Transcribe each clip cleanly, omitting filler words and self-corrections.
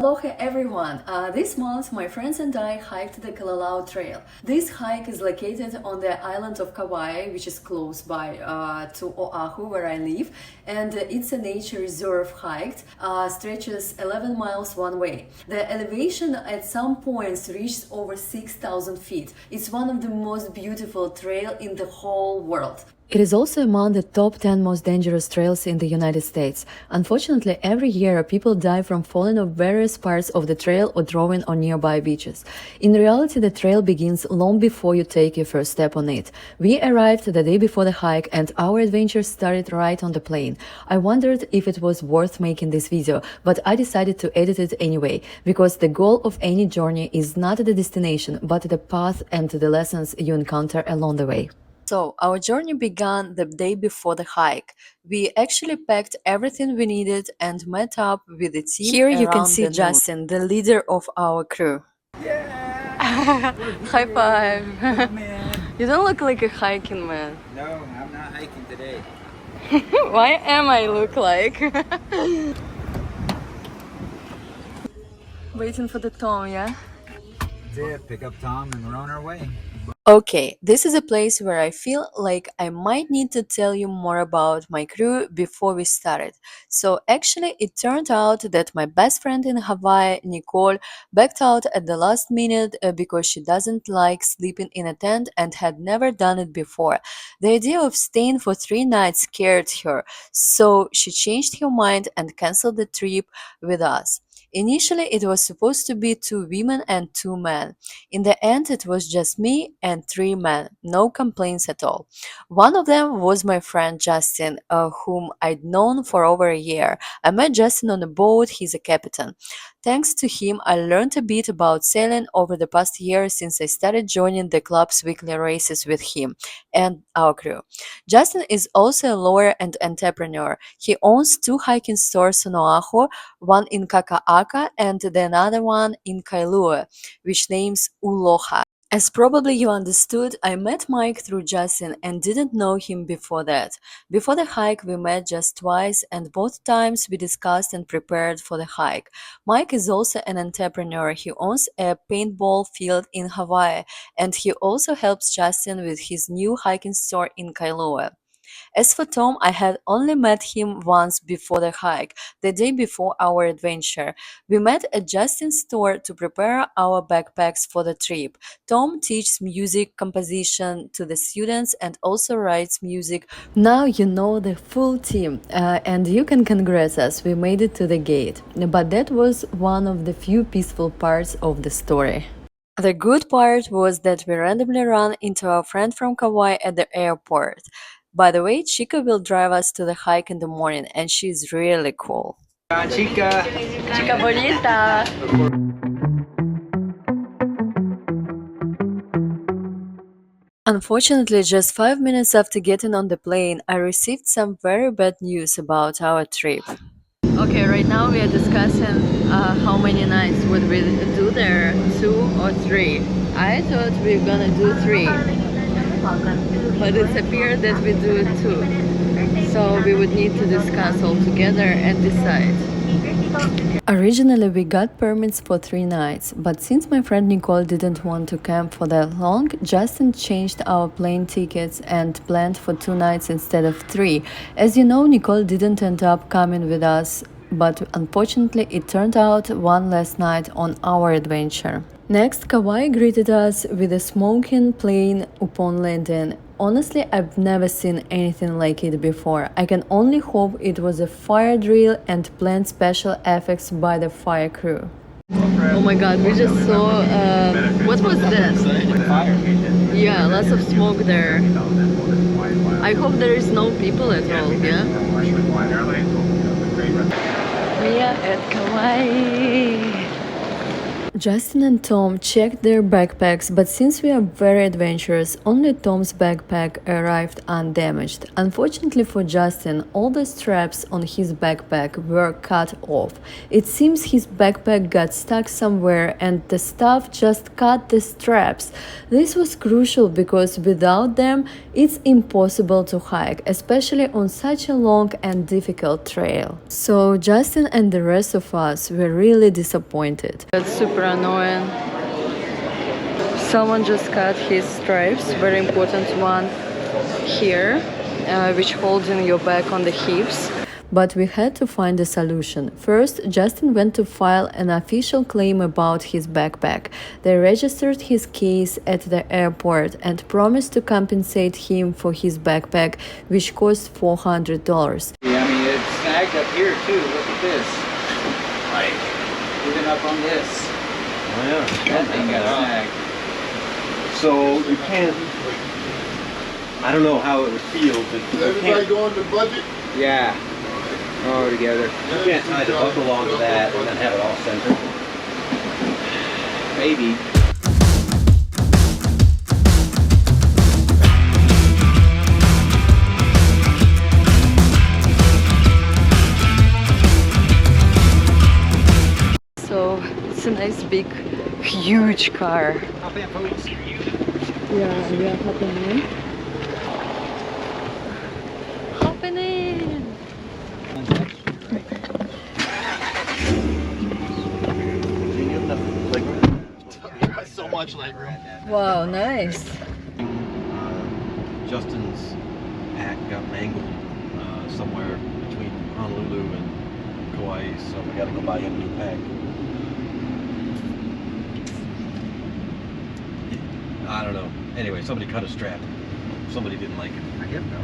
Aloha everyone! This month my friends and I hiked the Kalalau Trail. This hike is located on the island of Kauai, which is close by to Oahu where I live, and it's a nature reserve hike, stretches 11 miles one way. The elevation at some points reaches over 6,000 feet. It's one of the most beautiful trails in the whole world. It is also among the top 10 most dangerous trails in the United States. Unfortunately, every year people die from falling off various parts of the trail or drowning on nearby beaches. In reality, the trail begins long before you take your first step on it. We arrived the day before the hike and our adventure started right on the plane. I wondered if it was worth making this video, but I decided to edit it anyway, because the goal of any journey is not the destination, but the path and the lessons you encounter along the way. So, our journey began the day before the hike. We actually packed everything we needed and met up with the team. Here you can see Justin, the leader of our crew. Yeah! High five! Man. You don't look like a hiking man. No, I'm not hiking today. Why am I look like? Waiting for the Tom, yeah? That's it. Pick up Tom and we're on our way. Okay, this is a place where I feel like I might need to tell you more about my crew before we started. So actually it turned out that my best friend in Hawaii, Nicole, backed out at the last minute because she doesn't like sleeping in a tent and had never done it before. The idea of staying for 3 nights scared her, so she changed her mind and canceled the trip with us. Initially, it was supposed to be 2 women and 2 men. In the end, it was just me and 3 men, no complaints at all. One of them was my friend Justin, whom I'd known for over a year. I met Justin on a boat, he's a captain. Thanks to him, I learned a bit about sailing over the past year since I started joining the club's weekly races with him and our crew. Justin is also a lawyer and entrepreneur. He owns 2 hiking stores on Oahu, one in Kaka'aka and the another one in Kailua, which names Aloha. As probably you understood, I met Mike through Justin and didn't know him before that. Before the hike, we met just twice, and both times we discussed and prepared for the hike. Mike is also an entrepreneur. He owns a paintball field in Hawaii, and he also helps Justin with his new hiking store in Kailua. As for Tom, I had only met him once before the hike, the day before our adventure. We met at Justin's store to prepare our backpacks for the trip. Tom teaches music composition to the students and also writes music. Now you know the full team, and you can congrats us, we made it to the gate. But that was one of the few peaceful parts of the story. The good part was that we randomly ran into our friend from Kauai at the airport. By the way, Chica will drive us to the hike in the morning, and she's really cool. Chica! Chica bonita! Unfortunately, just 5 minutes after getting on the plane, I received some very bad news about our trip. Okay, right now we are discussing how many nights would we do there, 2 or 3. I thought we were gonna do 3, but it appeared that we do 2. So we would need to discuss all together and decide. Originally, we got permits for 3 nights, but since my friend Nicole didn't want to camp for that long, Justin changed our plane tickets and planned for 2 nights instead of 3. As you know, Nicole didn't end up coming with us, but unfortunately it turned out one last night on our adventure. Next, Kauai greeted us with a smoking plane upon landing. Honestly, I've never seen anything like it before. I can only hope it was a fire drill and planned special effects by the fire crew. Oh my god, we just saw, what was this? Fire. Yeah, lots of smoke there. I hope there is no people at all, yeah? We are at Kauai. Justin and Tom checked their backpacks, but since we are very adventurous, only Tom's backpack arrived undamaged. Unfortunately for Justin, all the straps on his backpack were cut off. It seems his backpack got stuck somewhere and the staff just cut the straps. This was crucial because without them, it's impossible to hike, especially on such a long and difficult trail. So Justin and the rest of us were really disappointed. That's super annoying. Someone just cut his stripes, very important one here, which holds in your back on the hips. But we had to find a solution. First, Justin went to file an official claim about his backpack. They registered his case at the airport and promised to compensate him for his backpack, which cost $400. Yeah, I mean, it's snagged up here too. Look at this. Like, even up on this. Oh yeah. That thing got snagged. So you can't. I don't know how it would feel, but Is everybody going to budget? Yeah. All together. you can't tie the buckle onto that and then have it all centered. Maybe. So it's a nice big, huge car. Hop in, folks. Yeah, we are hopping in. Hopping in! So much leg room. Wow, nice. Justin's pack got mangled somewhere between Honolulu and Kauai, so we got to go buy him a new pack. I don't know. Anyway, somebody cut a strap. Somebody didn't like it. I guess no.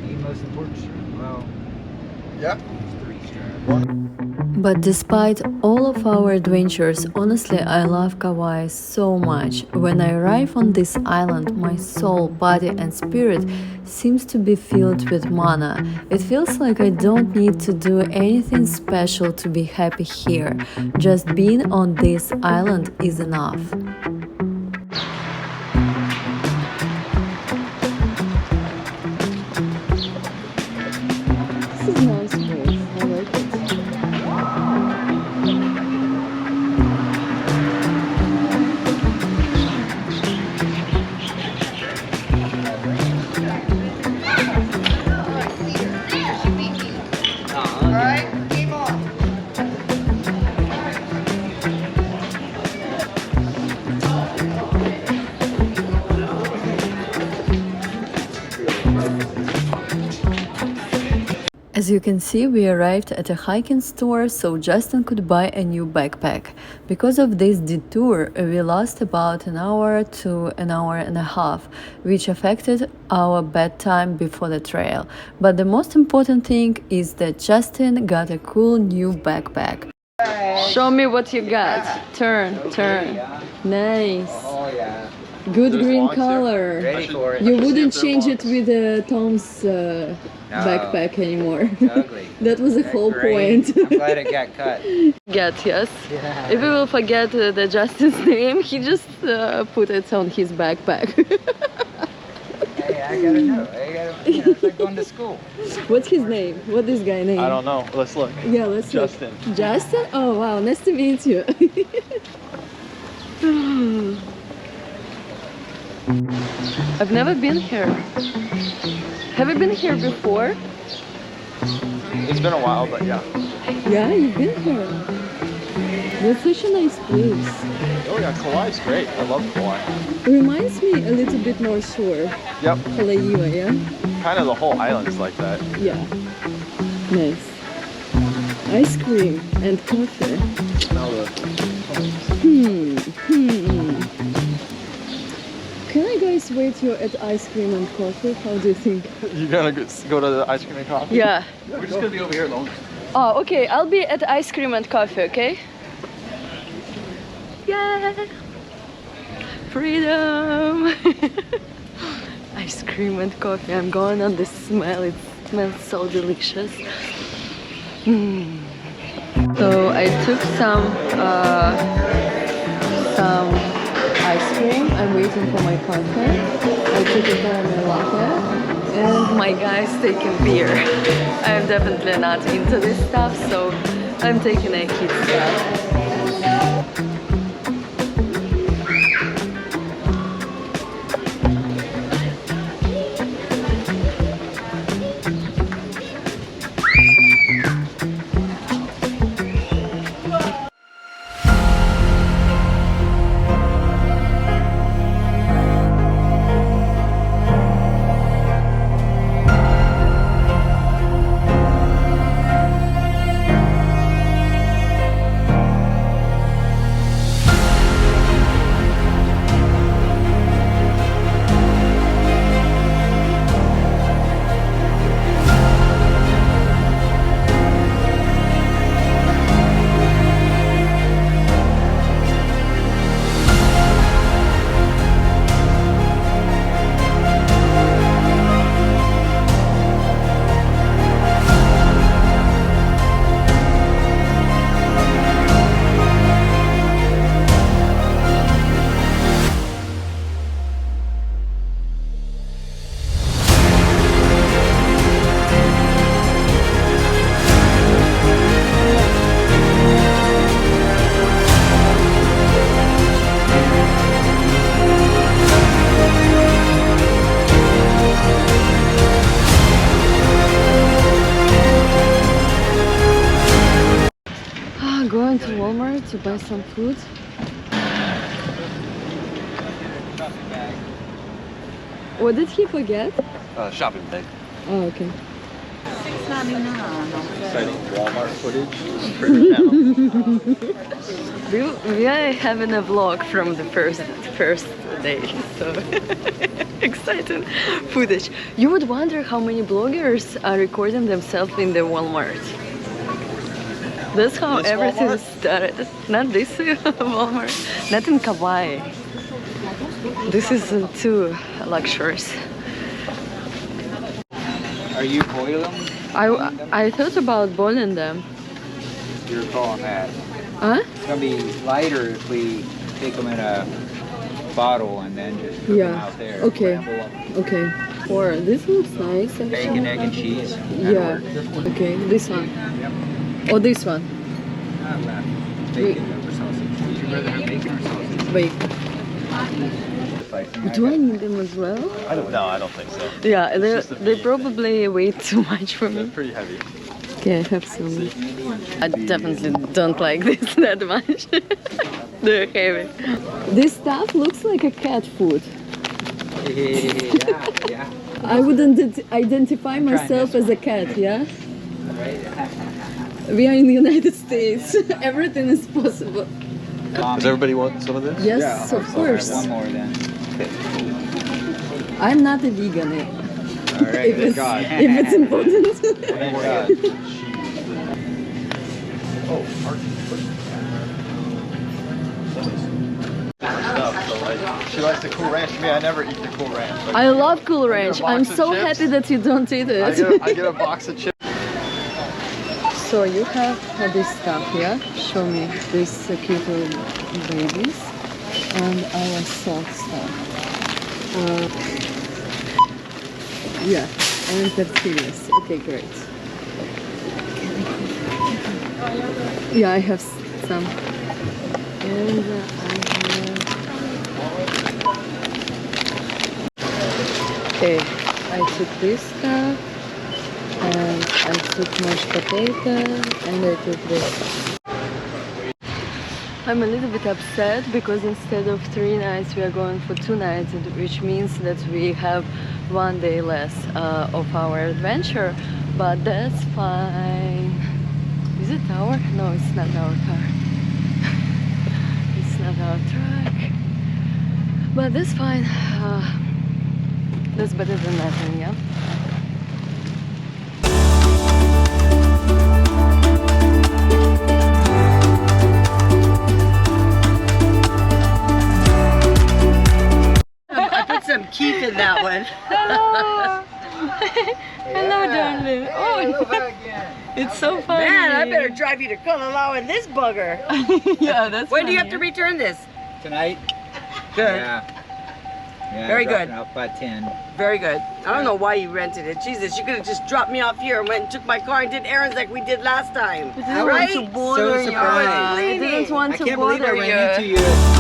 The most important strap. Well, Yeah. it's 3 straps. But despite all of our adventures, honestly, I love Kauai so much. When I arrive on this island, my soul, body and spirit seems to be filled with mana. It feels like I don't need to do anything special to be happy here. Just being on this island is enough. This is nice place. I like it. As you can see, we arrived at a hiking store so Justin could buy a new backpack. Because of this detour, we lost about an hour to an hour and a half, which affected our bedtime before the trail. But the most important thing is that Justin got a cool new backpack. Show me what you got. Turn. Nice. Oh, yeah. Good There's green logs there. color. Ready for it. You see wouldn't if they're change it logs. with Tom's No. backpack anymore. It's ugly. That was the That whole grain, point. I'm glad it got cut. Get, yes. Yeah. If we will forget the Justin's name, he just put it on his backpack. Hey, I gotta know. It's like going to school. What's his name? What this guy name? I don't know. Let's look. Yeah, let's Justin. look. Justin? Oh wow, nice to meet you. I've never been here. Have you been here before? It's been a while, but yeah. Yeah, you've been here. That's such a nice place. Oh yeah, Kauai's great. I love Kauai. It reminds me a little bit North Shore. Yep. Kalalau, yeah? Kind of the whole island's like that. Yeah. Nice. Ice cream and coffee. Now the Can I guys wait you at ice cream and coffee? How do you think? You gonna go to the ice cream and coffee? Yeah. We're just gonna be over here alone. Oh, okay. I'll be at ice cream and coffee, okay? Yeah. Freedom. Ice cream and coffee. I'm going on the smell. It smells so delicious. So I took some ice cream. I'm waiting for my partner. I took a caramel latte, and my guy's taking beer. I'm definitely not into this stuff, so I'm taking a kid stuff. Going to Walmart to buy some food. What did he forget? Shopping bag. Oh, okay. Exciting Walmart footage. We are having a vlog from the first day, so exciting footage. You would wonder how many bloggers are recording themselves in the Walmart. That's how This everything Walmart? started. Not this Walmart, not in Kauai. This is too luxurious. Are you boiling? I thought about boiling them. You're calling that. Huh? It's gonna be lighter if we take them in a bottle and then just cook them out there. Okay. Scramble 'em. Okay. Or this looks nice actually. Bacon, egg, and cheese. Yeah. Okay. This one. Or this one. Bacon over sausage. Would you rather have bacon or sausage? Wait. Like, Do I need them as well? No, I don't think so. Yeah, just a they bit. probably weigh too much for They're me. pretty heavy. Okay, I have some. I definitely don't like this that much. They're heavy. This stuff looks like a cat food. yeah. I wouldn't identify myself as a cat, yeah? We are in the United States. Everything is possible. Does everybody want some of this? Yes, of course. One more then. I'm not a vegan. All right. If it's, God. if it's important. Thank God. She likes the Cool Ranch. Me, I never eat the Cool Ranch. Like, I love Cool Ranch. box I'm of so chips. happy that you don't eat I it. get a box of chips. So you have this stuff, yeah? Show me these cute little babies and our salt stuff. Yeah, and tortillas. Okay, great. Yeah, I have some. And I have... Okay, I took this stuff. And I took mashed potato and I took this. I'm a little bit upset because instead of 3 nights we are going for 2 nights, which means that we have 1 day less of our adventure, but that's fine. Is it our? No, it's not our car. It's not our truck, but that's fine. That's better than nothing, yeah? Some keep in that one. Hello! Hello, darling. Oh, It's so funny. Man, I better drive you to Kalalau in this bugger. Yeah, that's When do you have funny. to return this? Tonight? Good. Yeah. Yeah, Very dropping good. Out by 10. Very good. I don't know why you rented it. Jesus, you could have just dropped me off here and went and took my car and did errands like we did last time. I Right? want to bother So you. surprised. I didn't want I to can't believe I bother ran you. into you.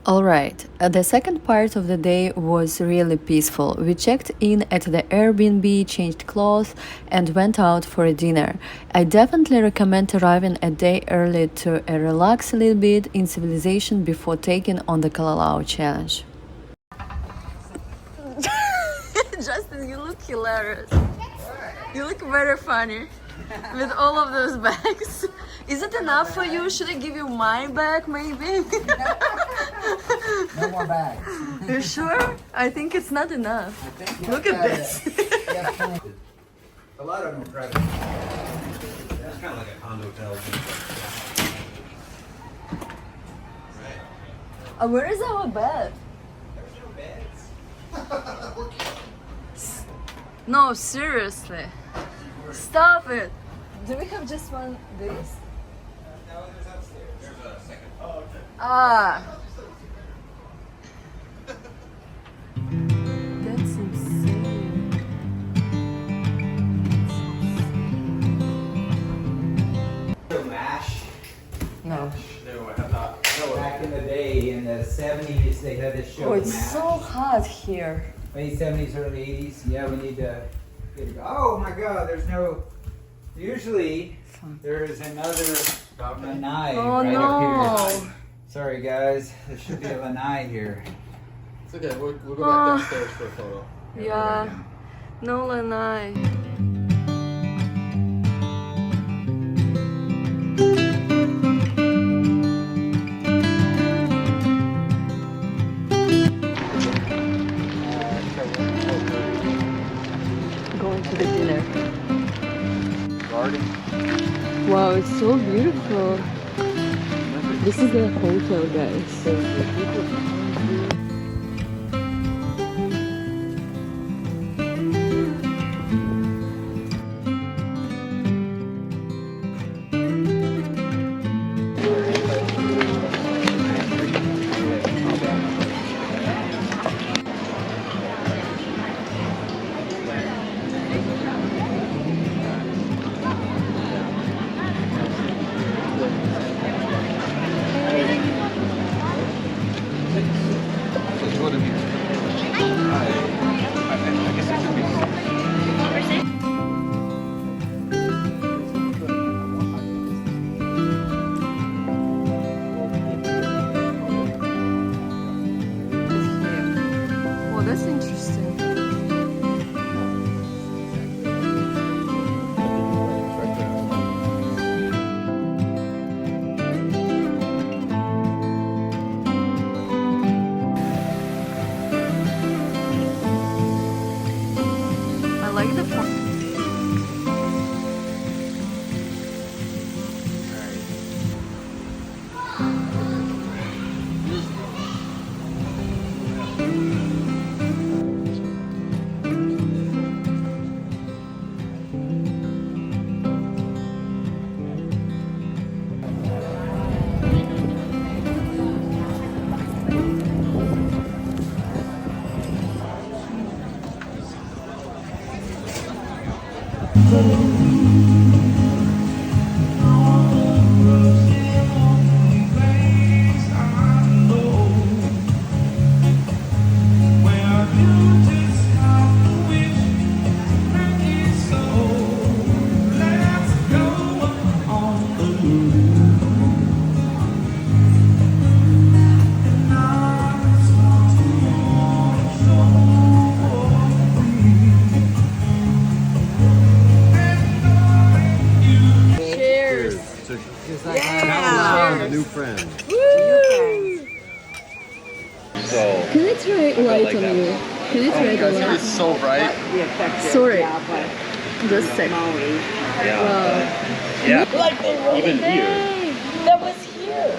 Alright, the second part of the day was really peaceful. We checked in at the Airbnb, changed clothes, and went out for a dinner. I definitely recommend arriving a day early to relax a little bit in civilization before taking on the Kalalau challenge. Justin, you look hilarious. You look very funny with all of those bags. Is it enough for you? Should I give you my bag, maybe? No more bags. You sure? I think it's not enough. Look at this. A lot of them are private. It's kind of like a condo hotel. Where is our bed? No, seriously. Stop it. Do we have just one this? Ah. That's insane. MASH. No. Back in the day, in the 70s, they had this show. Oh, it's MASH. so hot here. Late 70s, early 80s. Yeah, we need to get it. Oh my God, there's no. Usually, there is another lanai Oh right up here. no. Sorry guys, there should be a lanai here. It's okay. We'll go back downstairs for a photo. Yeah. No lanai. Going to the dinner. Garden. Wow, it's so beautiful. This is the hotel, guys. Oh, that's interesting. So Can I try light like on that. you? Can I try the light? it's so bright. The effective. Sorry. Yeah, but Just a sec. Maui. Yeah. Yeah. Like the really Even here. that was here.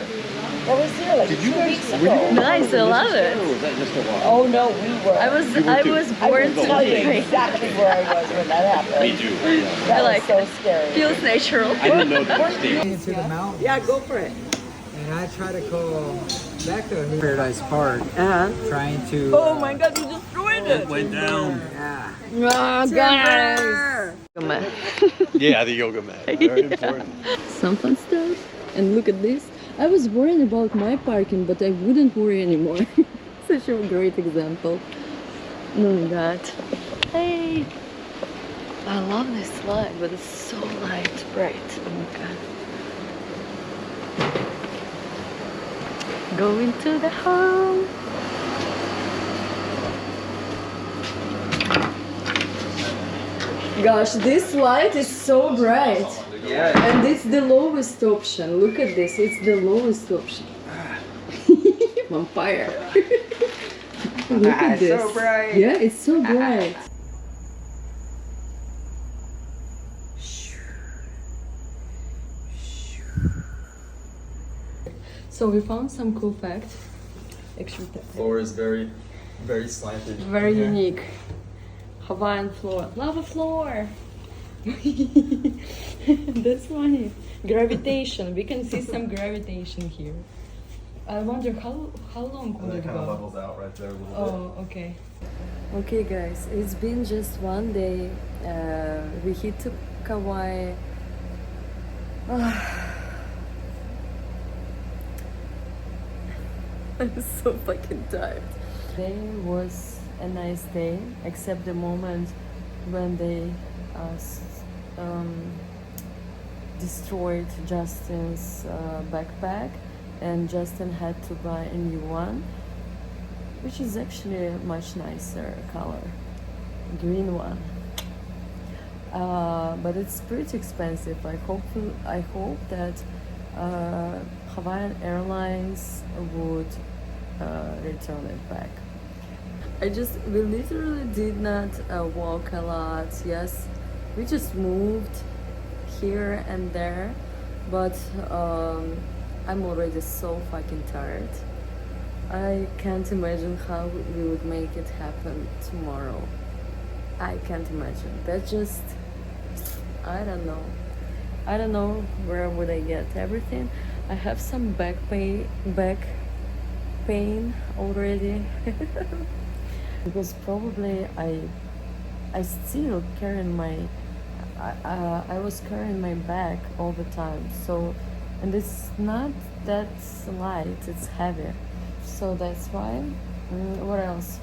That was here like 2 weeks ago. Nice, I love it. Or was that just a walk? Oh no, we were. I was too. born I to will tell you be. exactly where I was when that happened. Me too. Yeah. That I like was so scary. Feels natural. I didn't know that was deep. Into the mountain, Yeah, go for it. and I try to call back to Paradise Park, trying to. Oh my God, you destroyed it. Went down. Yeah. Oh, guys. Yeah, the yoga mat. Very important. Some fun stuff. And look at this. I was worried about my parking, but I wouldn't worry anymore. Such a great example. Oh my god. Hey! I love this light, but it's so light, bright. Oh my god. Going to the home. Gosh, this light is so bright. Yeah. And it's the lowest option. Look at this, it's the lowest option. Vampire. Look at this. So bright. Yeah, it's so bright. So we found some cool facts. Actually, Floor is very, very slanted. very unique. Hawaiian floor. Lava floor! That's funny. Gravitation. We can see some gravitation here. I wonder how long And would then it it kind of go? levels out right there a little Oh, okay. Okay, guys, it's been just one day. We hit to Kauai. I'm so fucking tired. Today was a nice day, except the moment when they destroyed Justin's backpack, and Justin had to buy a new one, which is actually a much nicer color, green one. But it's pretty expensive. I hope that Hawaiian Airlines would return it back. We literally did not walk a lot. Yes, we just moved here and there, but I'm already so fucking tired. I can't imagine how we would make it happen tomorrow. I can't imagine. That just, I don't know. I don't know where would I get everything. I have some back pain already. Because probably I still carrying my I was carrying my bag all the time, so, and it's not that light, it's heavy, so that's why. What else?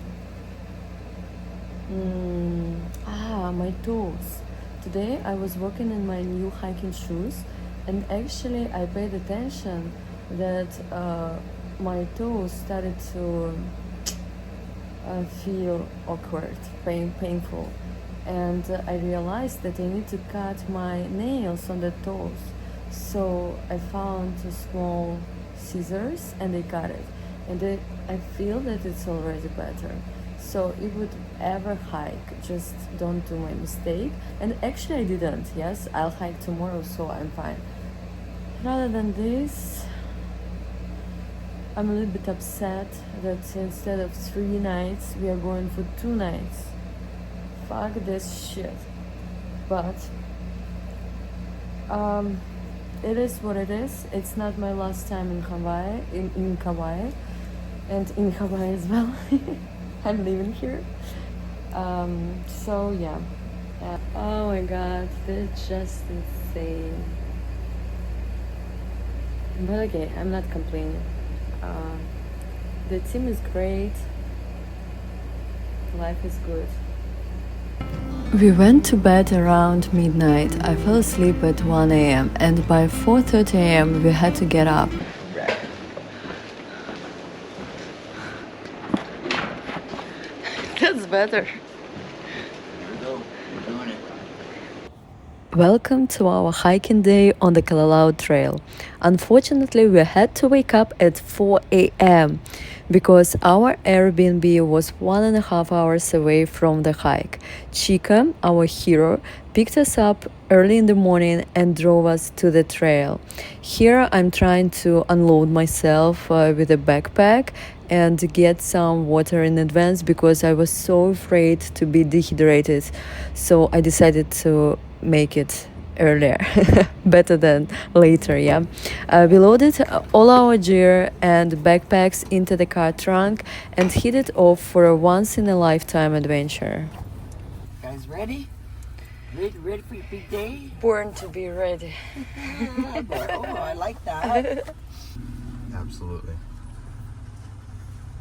My toes. Today I was walking in my new hiking shoes, and actually I paid attention that my toes started to feel awkward, painful, and I realized that I need to cut my nails on the toes. So I found small scissors and I cut it, and I feel that it's already better. So if you would ever hike, just don't do my mistake. And actually I didn't. Yes, I'll hike tomorrow, so I'm fine. Rather than this, I'm a little bit upset that instead of 3 nights, we are going for 2 nights. Fuck this shit. But it is what it is. It's not my last time in Hawaii, in Kauai, and in Hawaii as well. I'm living here. So yeah. Oh my god, it's just insane. But okay, I'm not complaining. The team is great. Life is good. We went to bed around midnight. I fell asleep at 1 a.m. and by 4:30 a.m. we had to get up. That's better. Welcome to our hiking day on the Kalalau Trail. Unfortunately, we had to wake up at 4 a.m. because our Airbnb was 1.5 hours away from the hike. Chica, our hero, picked us up early in the morning and drove us to the trail. Here I'm trying to unload myself with a backpack and get some water in advance because I was so afraid to be dehydrated. So I decided to make it earlier. Better than later. Yeah, we loaded all our gear and backpacks into the car trunk and headed off for a once-in-a-lifetime adventure. Guys ready? Ready for your big day? Born to be ready. Oh, I like that. Absolutely.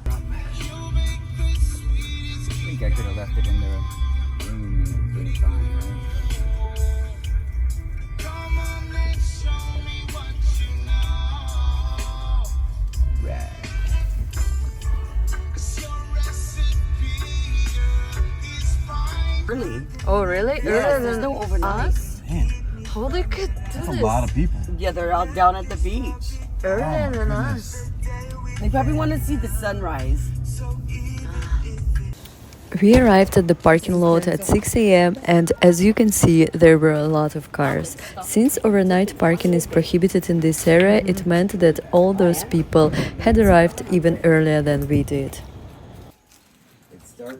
I think I could have left it in the room and it would have been fine, right? Right. Really? Oh, really? Yes, there's no overnight. Man, How they could do that's a lot of people. Yeah, they're out down at the beach. earlier than us? They probably want to see the sunrise. We arrived at the parking lot at 6 a.m. and as you can see, there were a lot of cars. Since overnight parking is prohibited in this area, it meant that all those people had arrived even earlier than we did. It's dark.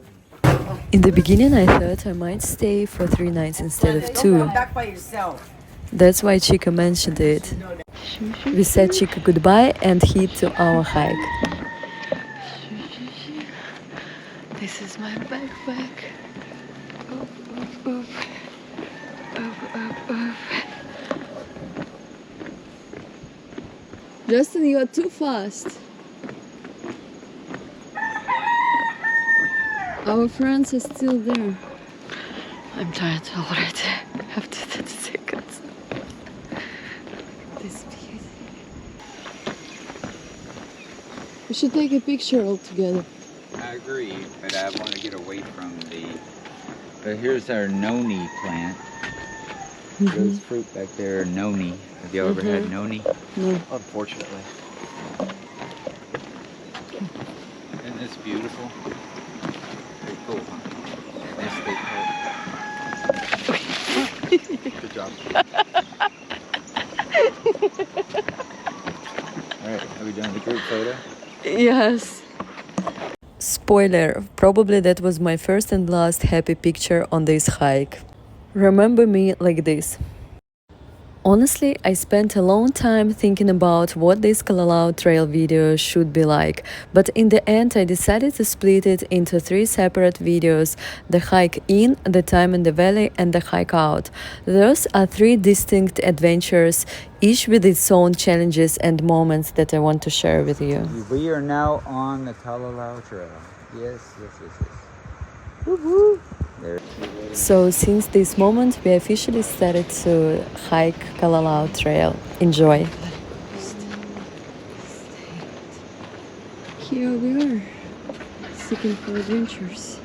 In the beginning, I thought I might stay for 3 nights instead of Don't 2. come back by yourself. That's why Chica mentioned it. We said Chica goodbye and head to our hike. This is my backpack. Oop, oop, oop. Oop, oop, oop. Justin, you are too fast. Our friends are still there. I'm tired already. After 30 seconds. This beauty. We should take a picture all together. I agree, but I want to get away from the. But here's our noni plant. Those fruit back there are noni. Have you ever had noni? No. Unfortunately. Isn't this beautiful? Very cool, huh? Nice big hole. Good job. Alright, are we done with the group photo? Yes. Spoiler, probably that was my first and last happy picture on this hike. Remember me like this. Honestly, I spent a long time thinking about what this Kalalau Trail video should be like, but in the end I decided to split it into 3 separate videos: the hike in, the time in the valley, and the hike out. Those are 3 distinct adventures, each with its own challenges and moments that I want to share with you. We are now on the Kalalau Trail. Yes. Woo-hoo! There. So since this moment we officially started to hike Kalalau Trail. Enjoy! Here we are, seeking for adventures.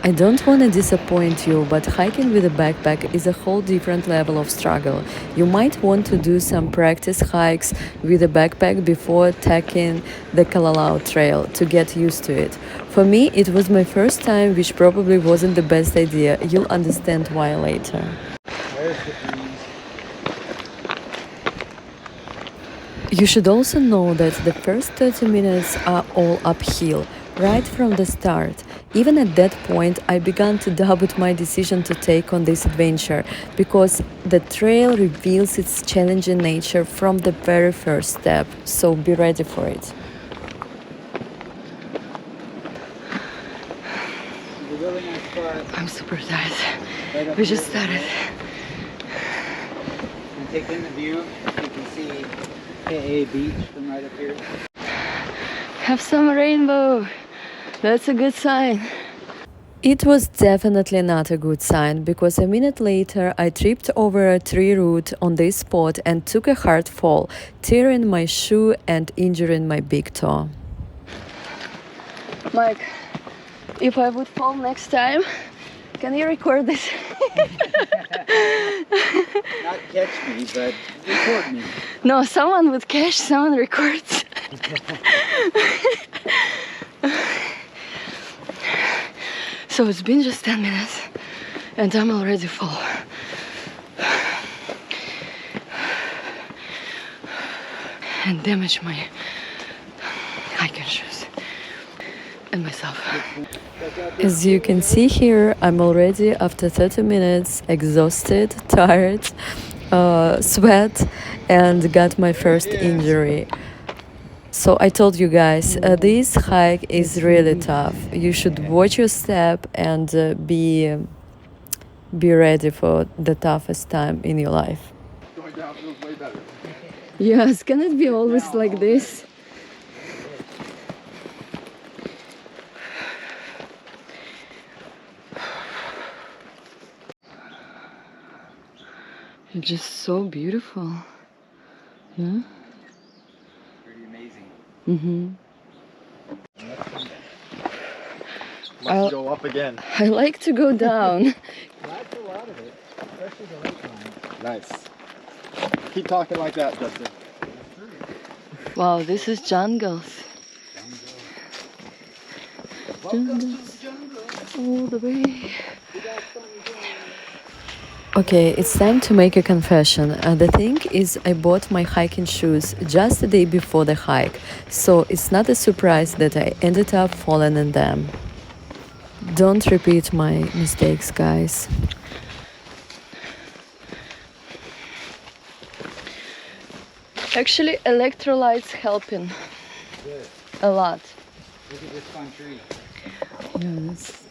I don't want to disappoint you, but hiking with a backpack is a whole different level of struggle. You might want to do some practice hikes with a backpack before tackling the Kalalau Trail to get used to it. For me, it was my first time, which probably wasn't the best idea. You'll understand why later. There's the breeze. You should also know that the first 30 minutes are all uphill, right from the start. Even at that point, I began to doubt my decision to take on this adventure, because the trail reveals its challenging nature from the very first step, so be ready for it. It's a really nice spot. I'm super tired. Right up We just here. started. And take in the view. You can see KA Beach from right up here. Have some rainbow. That's a good sign. It was definitely not a good sign, because a minute later I tripped over a tree root on this spot and took a hard fall, tearing my shoe and injuring my big toe. Mike, if I would fall next time, can you record this? Not catch me, but record me. No, someone would catch, someone records. So it's been just 10 minutes and I'm already full. And damage my hiking shoes and myself. As you can see here, I'm already after 30 minutes exhausted, tired, sweat, and got my first injury. So I told you guys, this hike is really tough. You should watch your step and be ready for the toughest time in your life. Going down feels way better. Yes, can it be always like this? It's just so beautiful. Yeah? Pretty amazing. Mm-hmm. Let's go up again. I like to go down. That's a lot of it, especially the late line. Nice. Keep talking like that, Justin. Wow, this is jungles. Jungles. All the way. Okay, it's time to make a confession. The thing is, I bought my hiking shoes just the day before the hike, so it's not a surprise that I ended up falling in them. Don't repeat my mistakes, guys. Actually, electrolytes helping a lot. Look at this fun tree. Yeah, that's...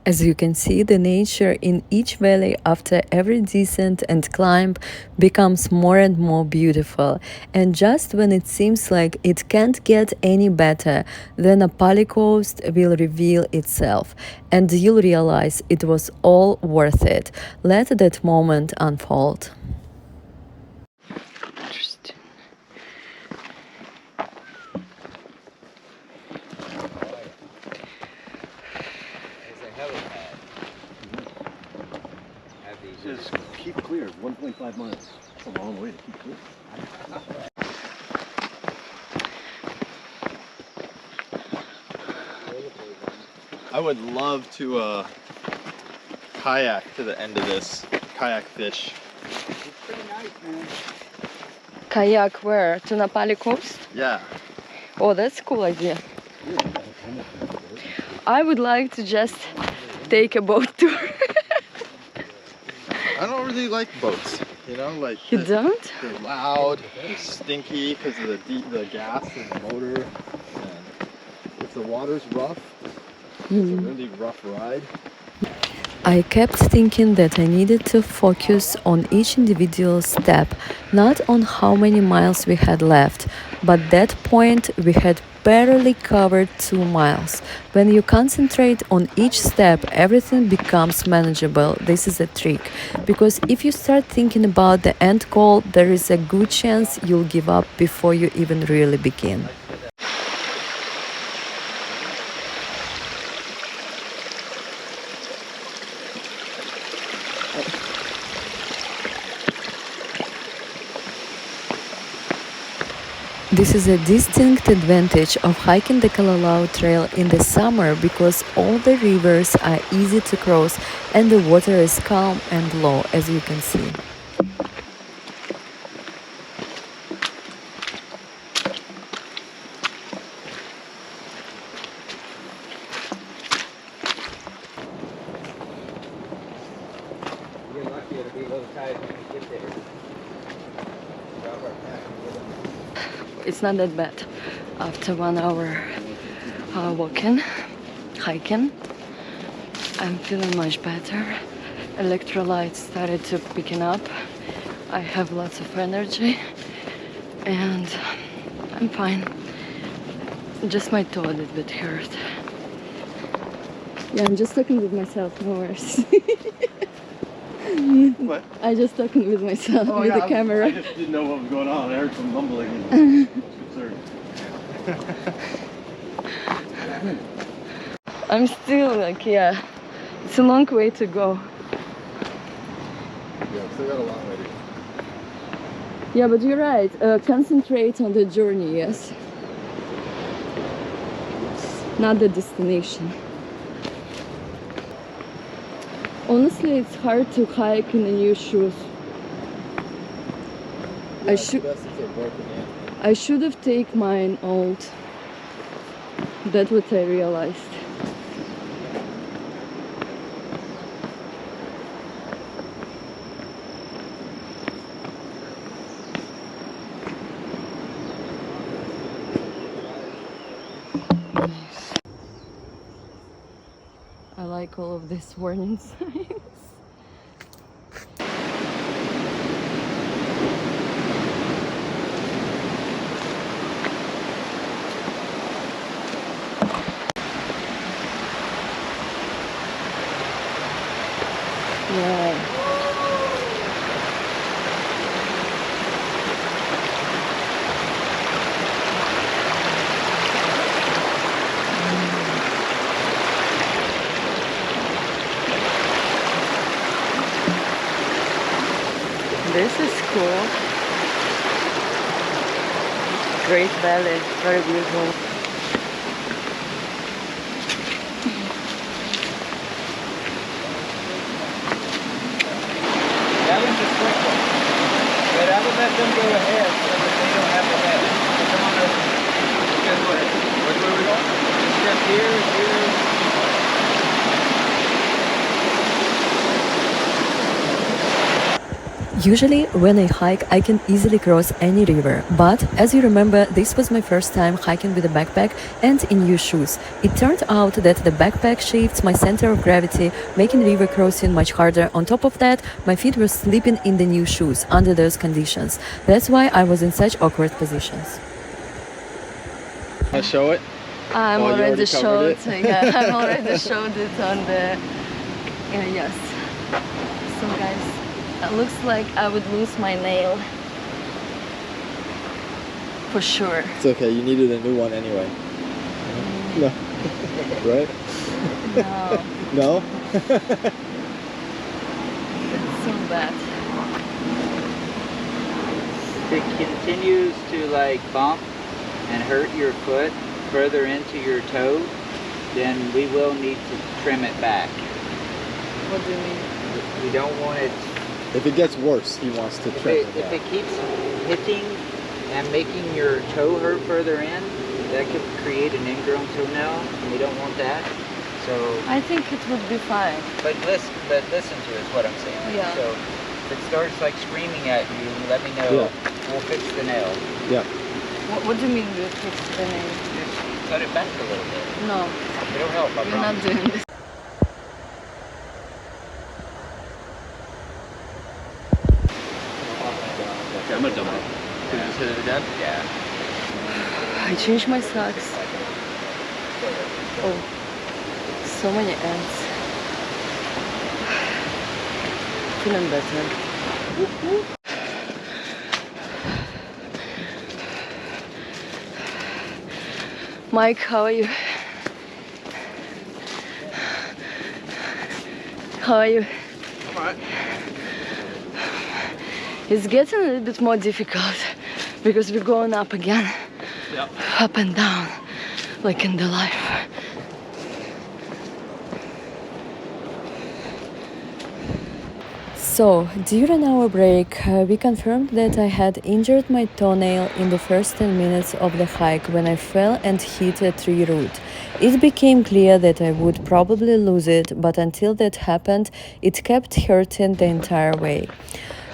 As you can see, the nature in each valley after every descent and climb becomes more and more beautiful. And just when it seems like it can't get any better, then a Pali coast will reveal itself and you'll realize it was all worth it. Let that moment unfold. Interesting. Just keep clear. 1.5 miles. That's a long way to keep clear. I would love to kayak to the end of this. Kayak fish. It's pretty nice, man. Kayak where? To Napali coast? Yeah. Oh, that's a cool idea. I would like to just take a boat tour. I don't really like boats. You know, like You don't? they're loud, they're stinky because of the gas in the motor. And if the water's rough, it's a really rough ride. I kept thinking that I needed to focus on each individual step, not on how many miles we had left. But at that point, we had barely covered 2 miles. When you concentrate on each step, everything becomes manageable. This is a trick, because if you start thinking about the end goal, there is a good chance you'll give up before you even really begin. This is a distinct advantage of hiking the Kalalau Trail in the summer because all the rivers are easy to cross and the water is calm and low, as you can see. You're lucky it'll be low tide when we get there. Drop our pack and get them. It's not that bad. After 1 hour walking, hiking, I'm feeling much better. Electrolytes started to picking up. I have lots of energy and I'm fine. Just my toe a little bit hurt. Yeah, I'm just talking with myself, no worries. What? I just talking with myself with the camera. I just didn't know what was going on. I heard some mumbling and I was concerned. I'm still like, yeah, it's a long way to go. Yeah, still got a long way to go. Yeah, but you're right. Concentrate on the journey, yes. not the destination. Honestly, it's hard to hike in the new shoes. I should have taken mine old. That's what I realized. I like all of these warning signs. Yeah. This is cool. Great Valley, very beautiful. That one's a quick one. But I would let them go ahead so that they don't have to head. So come on over. Guess what? Which way are we going? Step here, here. Usually when I hike, I can easily cross any river, but as you remember, this was my first time hiking with a backpack and in new shoes. It turned out that the backpack shifts my center of gravity, making river crossing much harder. On top of that, my feet were slipping in the new shoes under those conditions. That's why I was in such awkward positions. I'll show it. I'm Oh, you already already covered showed. Yeah, I've already showed it on the. Yes. So guys, it looks like I would lose my nail. For sure. It's okay, you needed a new one anyway. No. Right? No, No? it's so bad. If it continues to like bump and hurt your foot further into your toe, then we will need to trim it back. What do you mean? We don't want it. If it gets worse, he wants to trim it. If it keeps hitting and making your toe hurt further in, that could create an ingrown toenail, and we don't want that. So, I think it would be fine. but listen to is what I'm saying. Yeah. So, if it starts like screaming at you, let me know. Yeah. We'll fix the nail. Yeah. What do you mean you fix the nail? Just cut it back a little bit. No, It'll help. I we're promise. not doing this. Okay, I'm gonna dump it. Can you just hit it again? Yeah. I changed my socks. Oh, so many ants. Feeling better. Mike, how are you? How are you? I'm alright. It's getting a little bit more difficult because we're going up again. Yep. Up and down, like in the life. So, during our break, we confirmed that I had injured my toenail in the first 10 minutes of the hike when I fell and hit a tree root. It became clear that I would probably lose it, but until that happened, it kept hurting the entire way.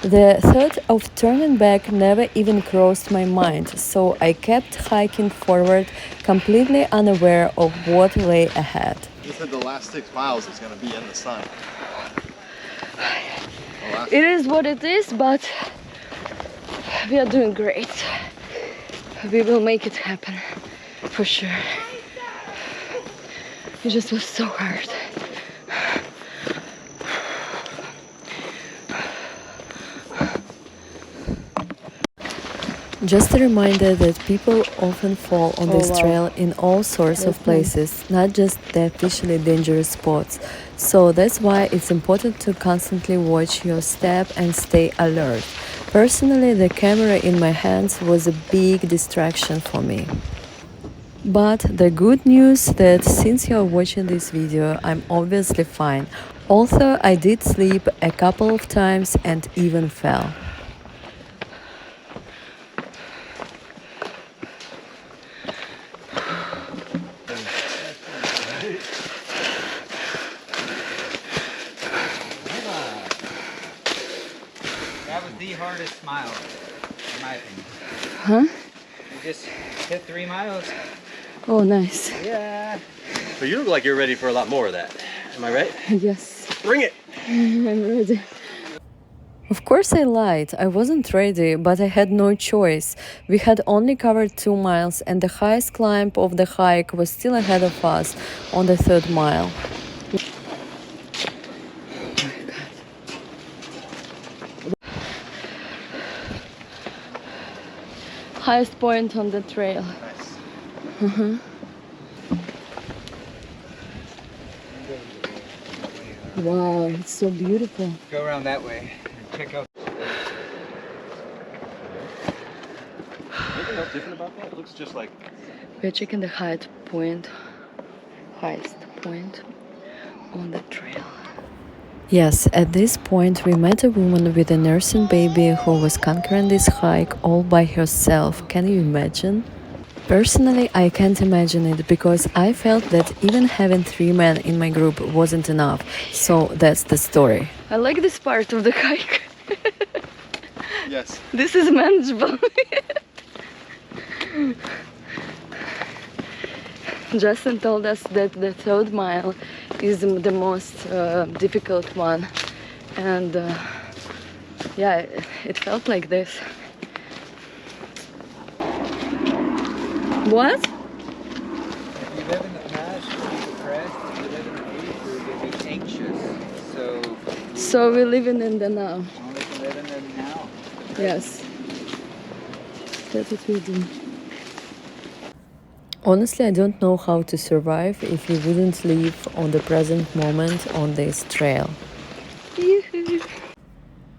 The thought of turning back never even crossed my mind, so I kept hiking forward, completely unaware of what lay ahead. You said the last 6 miles is gonna be in the sun. It is what it is, but we are doing great. We will make it happen, for sure. It just was so hard. Just a reminder that people often fall on this trail in all sorts of places, not just the officially dangerous spots. So that's why it's important to constantly watch your step and stay alert. Personally, the camera in my hands was a big distraction for me. But the good news that since you're watching this video, I'm obviously fine. Although I did sleep a couple of times and even fell. That was the hardest mile, in my opinion. Huh? You just hit 3 miles. Oh, nice. Yeah. But you look like you're ready for a lot more of that. Am I right? Yes, Bring it! I'm ready. Of course I lied. I wasn't ready, but I had no choice. We had only covered 2 miles and the highest climb of the hike was still ahead of us on the 3rd mile. Highest point on the trail. Nice. Wow, it's so beautiful. Go around that way and check out. Anything else different about that? It looks just like... We're checking the highest point on the trail. Yes, at this point we met a woman with a nursing baby who was conquering this hike all by herself. Can you imagine? Personally, I can't imagine it because I felt that even having 3 men in my group wasn't enough. So that's the story. I like this part of the hike. Yes. This is manageable. Justin told us that the 3rd mile is the most difficult one, and yeah, it felt like this. What? If you live in the past, you'll be depressed. If you live in the future, you'll be anxious. So we're living in the now. Only can live in the now. Yes. That's what we do. Honestly, I don't know how to survive if we wouldn't live on the present moment on this trail.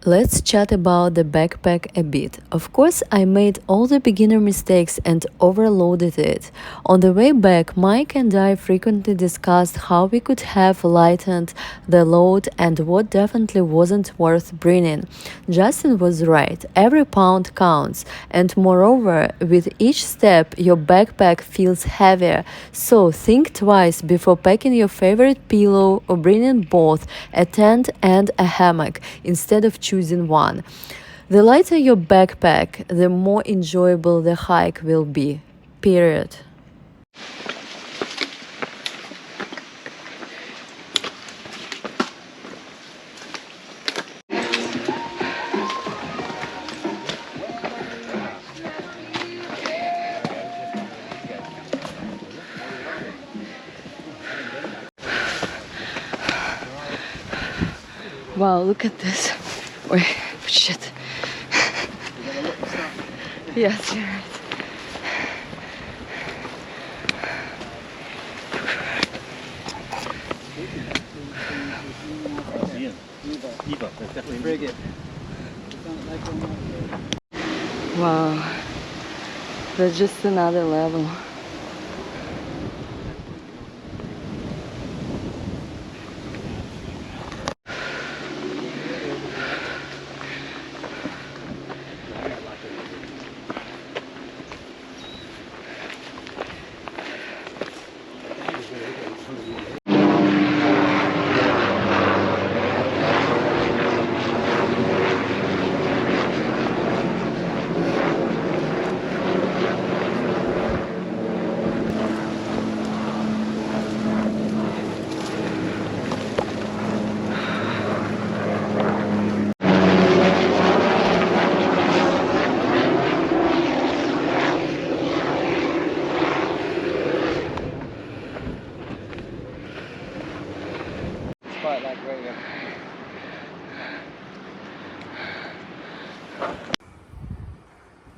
Let's chat about the backpack a bit. Of course, I made all the beginner mistakes and overloaded it. On the way back, Mike and I frequently discussed how we could have lightened the load and what definitely wasn't worth bringing. Justin was right, every pound counts, and moreover, with each step, your backpack feels heavier. So think twice before packing your favorite pillow or bringing both a tent and a hammock instead of choosing one. The lighter your backpack, the more enjoyable the hike will be. Period. Wow, look at this. Wait, shit. Yes, you're right. Eva, that's definitely frigate. Wow, that's just another level. Spot like right here.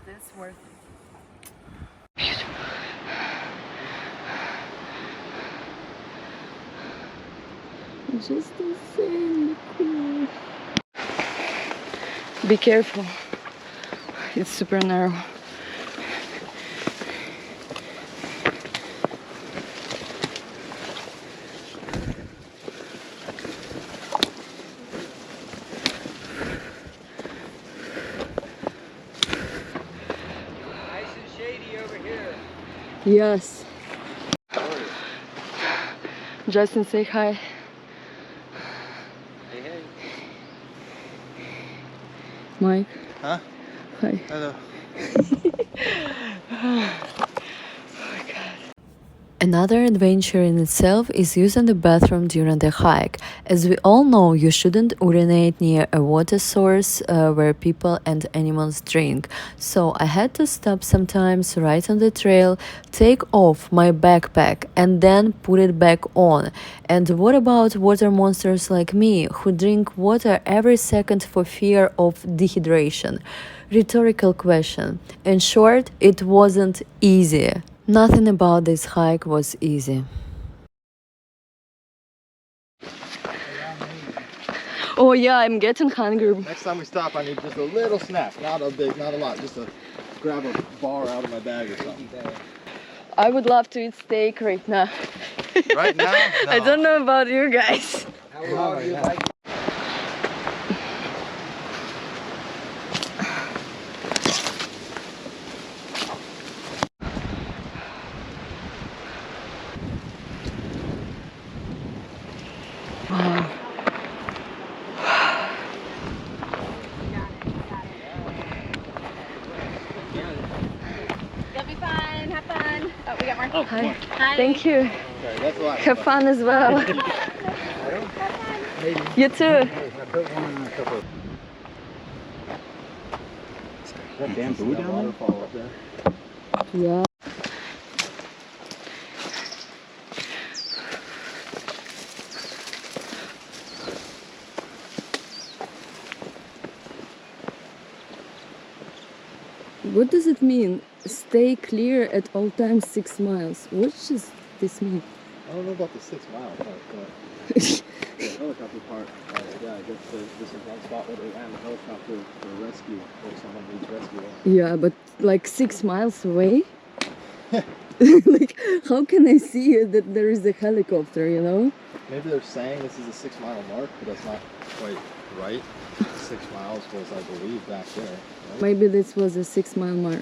That's worth it. Just insanely cool. Be careful. It's super narrow. Yes. Justin, say hi. Hey, hey. Mike. Huh? Hi. Hello. Another adventure in itself is using the bathroom during the hike. As we all know, you shouldn't urinate near a water source where people and animals drink. So I had to stop sometimes right on the trail, take off my backpack, and then put it back on. And what about water monsters like me who drink water every second for fear of dehydration? Rhetorical question. In short, it wasn't easy. Nothing about this hike was easy. Oh yeah, I'm getting hungry. Next time we stop, I need just a little snack. Not a big, not a lot. Just to grab a bar out of my bag or something. I would love to eat steak right now. Right now? No. I don't know about you guys. How long do you like? You'll be fine. Have fun. Oh, we got more. Oh, Hi. Hi. Thank you. Okay, that's a lot. Have fun as well. You too. I put one on a couple of... Is that bamboo down there? Waterfall up there. Yeah. What does it mean? Stay clear at all times 6 miles. What does this mean? I don't know about the 6 mile part, but the helicopter part, yeah, I guess this is one spot where they land a helicopter for rescue, or someone needs rescue. Yeah, but like 6 miles away? Like, how can I see that there is a helicopter, you know? Maybe they're saying this is a 6 mile mark, but that's not quite right. 6 miles was, I believe, back there. Right? Maybe this was a 6 mile mark.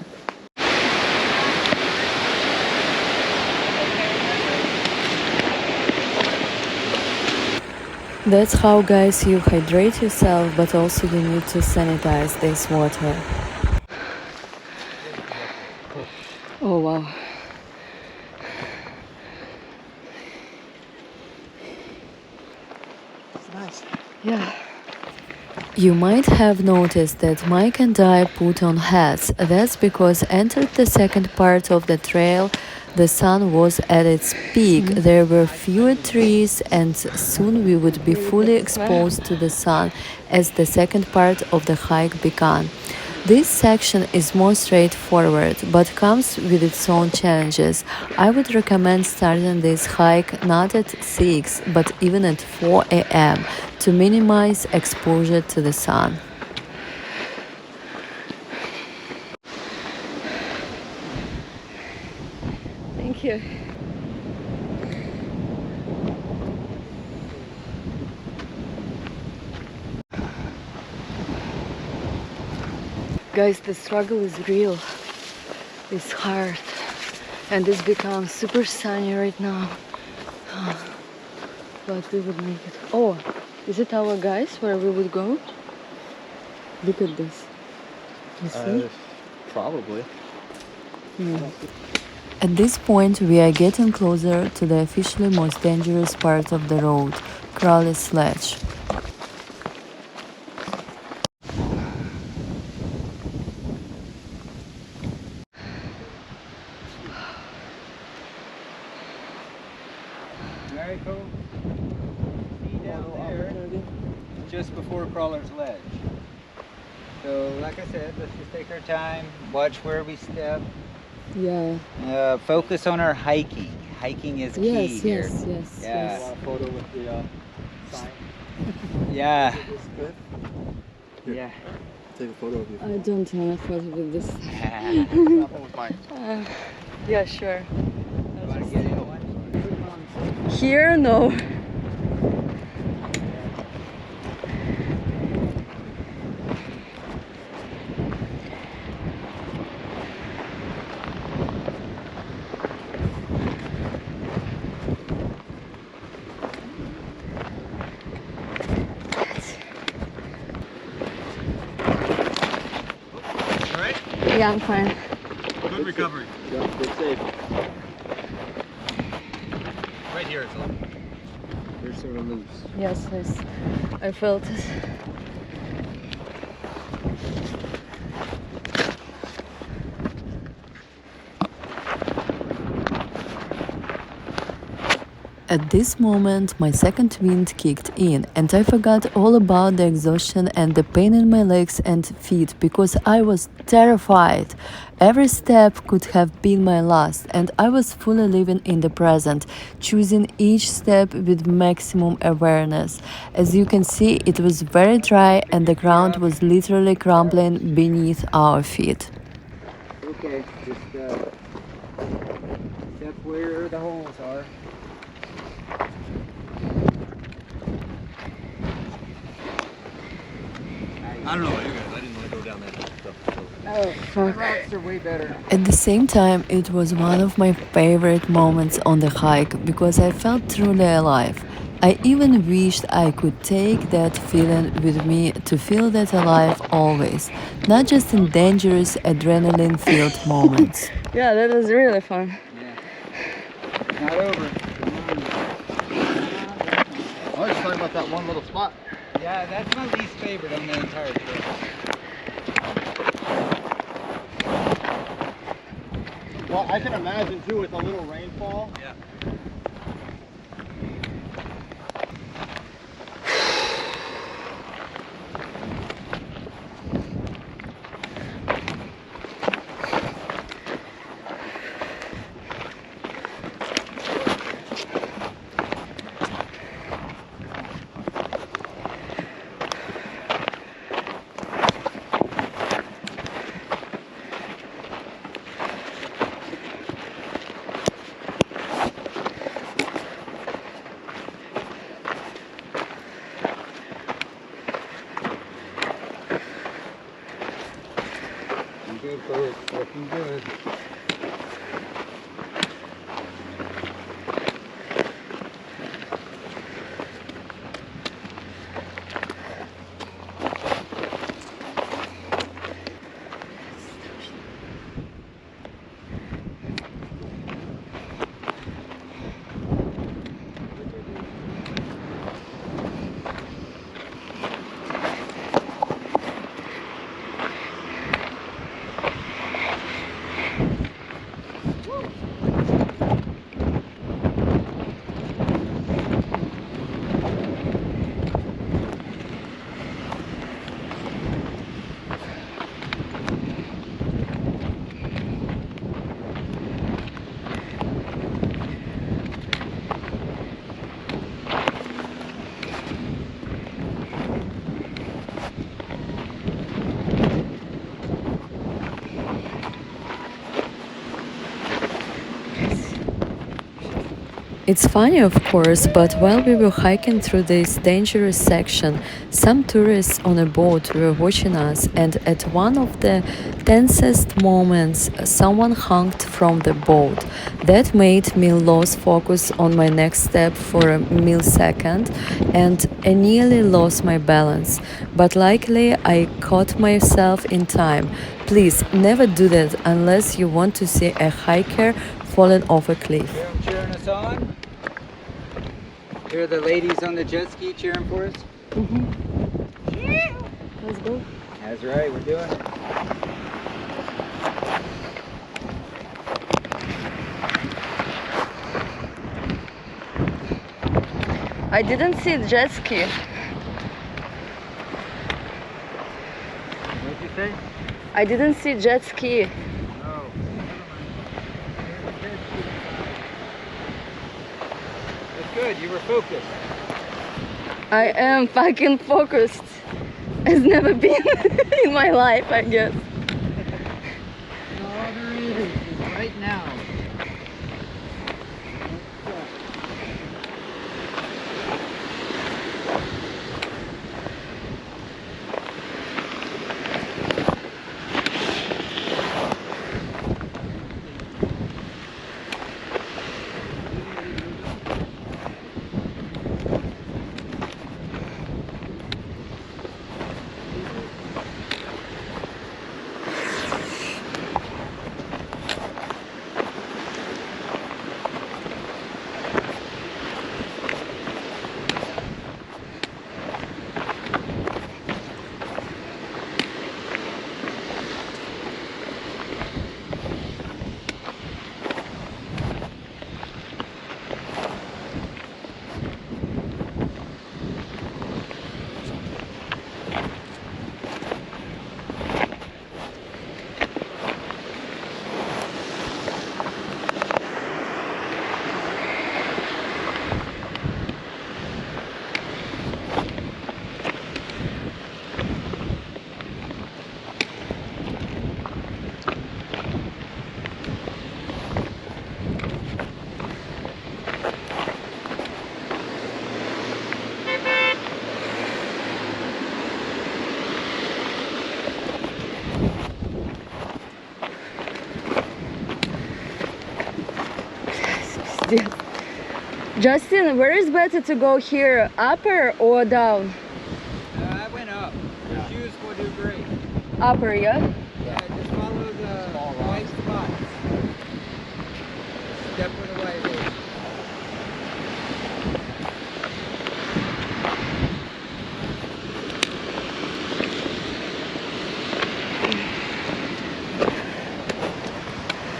That's how, guys, you hydrate yourself, but also you need to sanitize this water. Oh wow. It's nice. Yeah. You might have noticed that Mike and I put on hats. That's because entered the second part of the trail, the sun was at its peak. There were fewer trees and soon we would be fully exposed to the sun as the second part of the hike began. This section is more straightforward, but comes with its own challenges. I would recommend starting this hike not at 6, but even at 4 a.m. to minimize exposure to the sun. Thank you. Guys, the struggle is real. It's hard. And it's become super sunny right now. But we would make it. Oh, is it our guys where we would go? Look at this. You see? Probably. At this point, we are getting closer to the officially most dangerous part of the road, Crowley Sledge. Very cool. See down there, just before Crawler's Ledge. So, like I said, let's just take our time, watch where we step. Yeah. Focus on our hiking. Hiking is key here. Yes. Yeah. A photo with the sign. Yeah. Is this good? Here, Yeah. take a photo of you. I don't want to photo with this. That one was mine. Yeah, sure. Wanna get in one? Here, no. Yeah, I'm fine. Good recovery. Yeah, good safe. Right here, it's all. You're sort of loose. Yes, yes. I felt it. At this moment, my second wind kicked in, and I forgot all about the exhaustion and the pain in my legs and feet because I was terrified. Every step could have been my last, and I was fully living in the present, choosing each step with maximum awareness. As you can see, it was very dry, and the ground was literally crumbling beneath our feet. Okay, just step where the holes are. I don't know about you guys. I didn't want to go down that stuff. The rocks are way better. At the same time, it was one of my favorite moments on the hike because I felt truly alive. I even wished I could take that feeling with me to feel that alive always, not just in dangerous adrenaline filled moments. Yeah, that was really fun. Yeah. It's not over. Come on. I was just talking about that one little spot. Yeah, that's my least favorite on the entire trip. Well, I can imagine too with a little rainfall. Yeah. Good, folks. Looking good. It's funny, of course, but while we were hiking through this dangerous section, some tourists on a boat were watching us, and at one of the tensest moments, someone hunked from the boat. That made me lose focus on my next step for a millisecond, and I nearly lost my balance. But luckily, I caught myself in time. Please never do that unless you want to see a hiker falling off a cliff. Hear them cheering us on? Hear the ladies on the jet ski cheering for us? Let's go. That's right, we're doing it. I didn't see the jet ski. What'd you say? I didn't see jet ski. No. That's good, you were focused. I am fucking focused. It's never been in my life, I guess. All there is right now. Yes. Justin, where is better to go here? Upper or down? I went up. Your shoes will do great. Upper, yeah? Yeah, just follow the white spots. Step where the white is.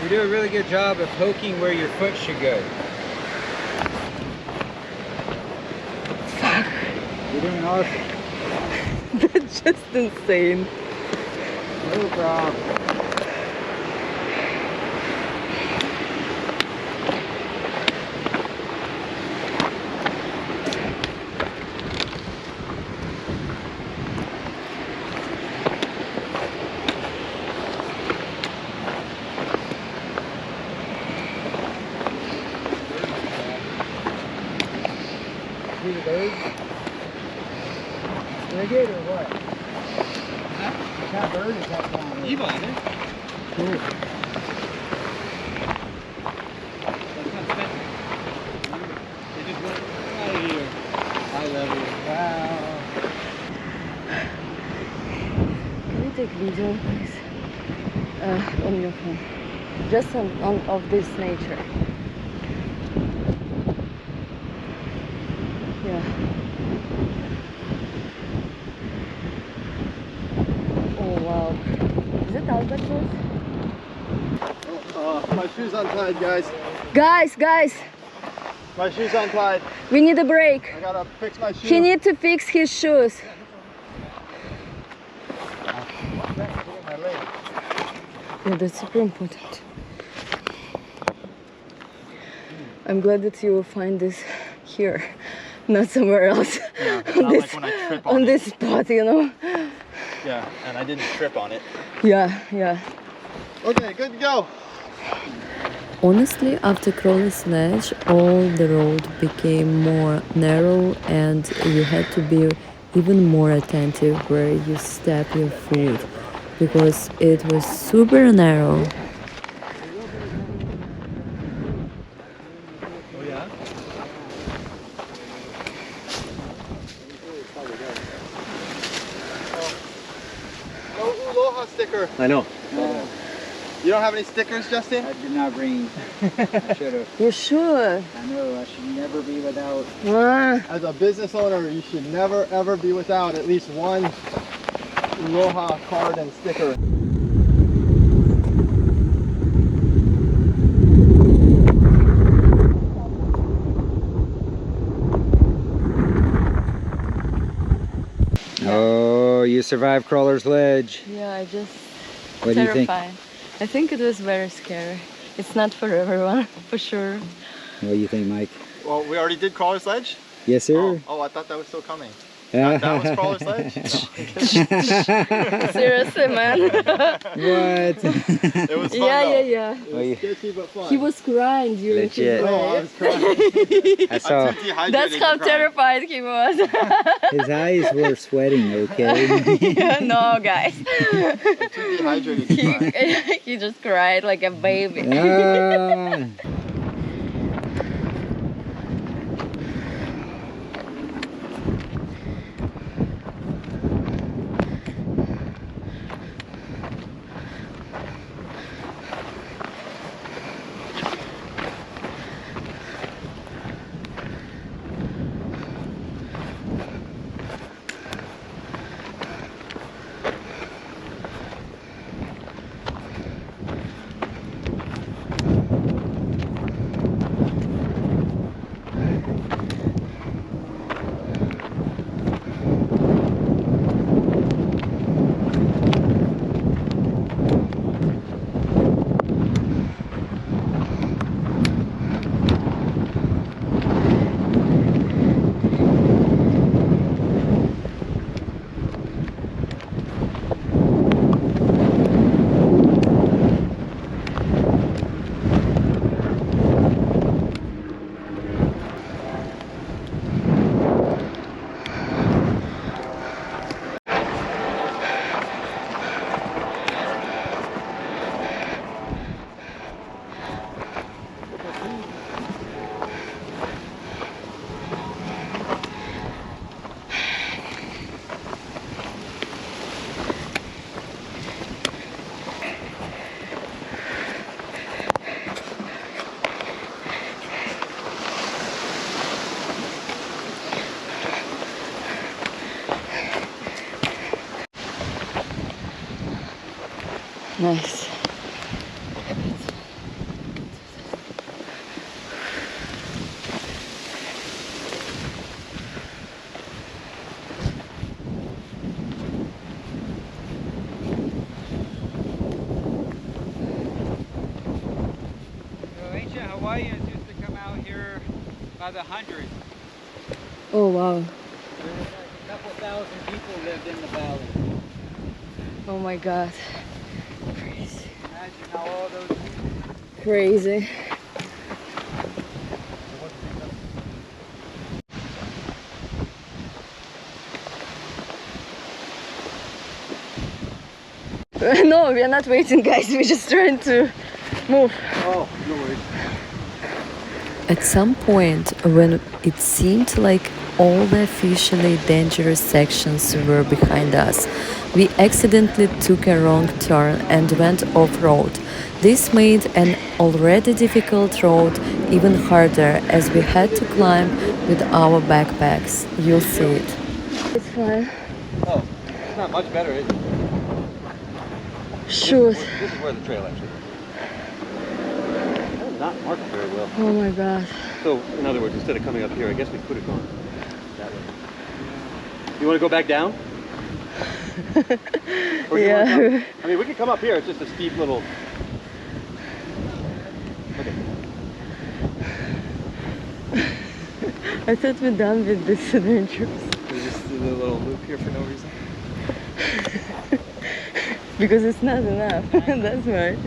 You do a really good job of poking where your foot should go. You're doing awesome. That's just insane. No problem. See the birds? They did or what? What kind of bird is that down there? Evil, isn't it? Cool. That's not special. They just went out of here. High level. Wow. Can you take video, please? On your phone. Just on of this nature. Yeah. Oh wow. Is it albatross? My shoes untied, guys. Guys, My shoes untied. we need a break. I gotta fix my shoes. He needs to fix his shoes. Yeah, that's super important. I'm glad that you find this here, not somewhere else. Yeah, on not this, like when I trip on on it. this spot, you know? Yeah, and I didn't trip on it. Yeah, yeah. Okay, good to go. Honestly, after crawling sledge, all the road became more narrow and you had to be even more attentive where you step your foot because it was super narrow. Oh yeah? No Aloha sticker. I know. You don't have any stickers, Justin? I did not bring. I should have. You should. I know, I should never be without. Ah, As a business owner, you should never ever be without at least one Aloha card and sticker. Oh, you survived Crawler's Ledge. yeah, I just What do you think? terrified. I think it was very scary. It's not for everyone, for sure. What do you think, Mike? Well, we already did Crawler's Ledge? Yes, sir. Oh, I thought that was still coming. That was Crawler's Ledge? No. Seriously, man. What? It was fun Yeah, though. yeah, yeah. It Oh, you- was sketchy but fun. He was crying during Legit. his Oh, I way. was crying. I saw I'm too dehydrated That's to how cry. terrified he was. his eyes were sweating, okay? No, guys. I'm too dehydrated to cry. He just cried like a baby. Ah. Nice. So ancient Hawaiians used to come out here by the hundreds. Oh wow. A couple thousand people lived in the valley. Oh my god. Crazy. Imagine how all those people. Crazy. No, we are not waiting, guys. We're just trying to move. Oh, no worries. At some point, when it seemed like all the officially dangerous sections were behind us, we accidentally took a wrong turn and went off-road. This made an already difficult road even harder as we had to climb with our backpacks. You'll see it. It's fine. Oh, it's not much better, is it? Shoot. This is where the trail actually is. That was not marked very well. Oh my god. So, in other words, instead of coming up here, I guess we could have gone that way. You want to go back down? Or do you wanna Yeah. I mean, we could come up here. It's just a steep little... Okay. I thought we're done with this adventure. We just did a little loop here for no reason. Because it's not enough. That's why.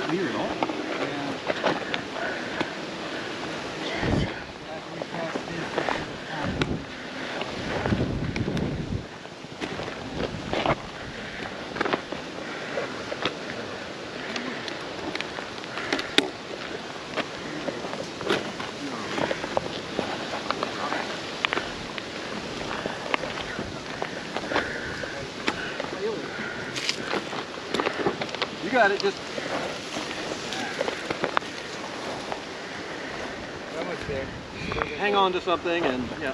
Clear at all. You got it, just... Almost there. hang on to something and, yeah.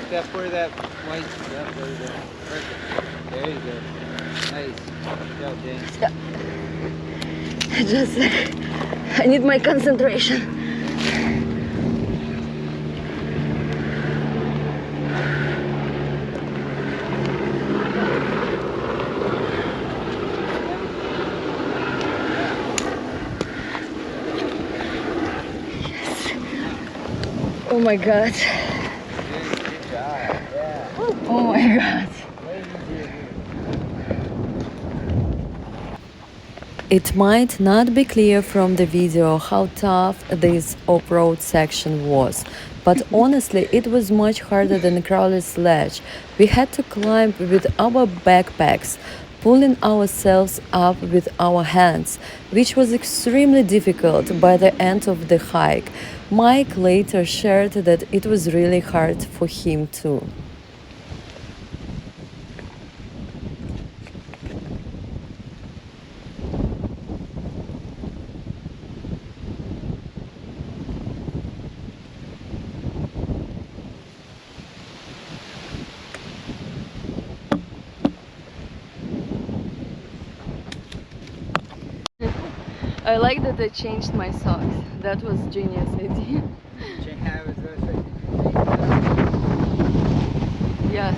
Step where that white stuff. There you go. Perfect. There you go. Nice. Good job, Dan. Just like, I need my concentration. Oh my god. Good job. Yeah. Oh my god. It might not be clear from the video how tough this off-road section was, but honestly it was much harder than Crowley's ledge. We had to climb with our backpacks, pulling ourselves up with our hands, which was extremely difficult by the end of the hike. Mike later shared that it was really hard for him too. I like that I changed my socks. That was genius idea. Yes.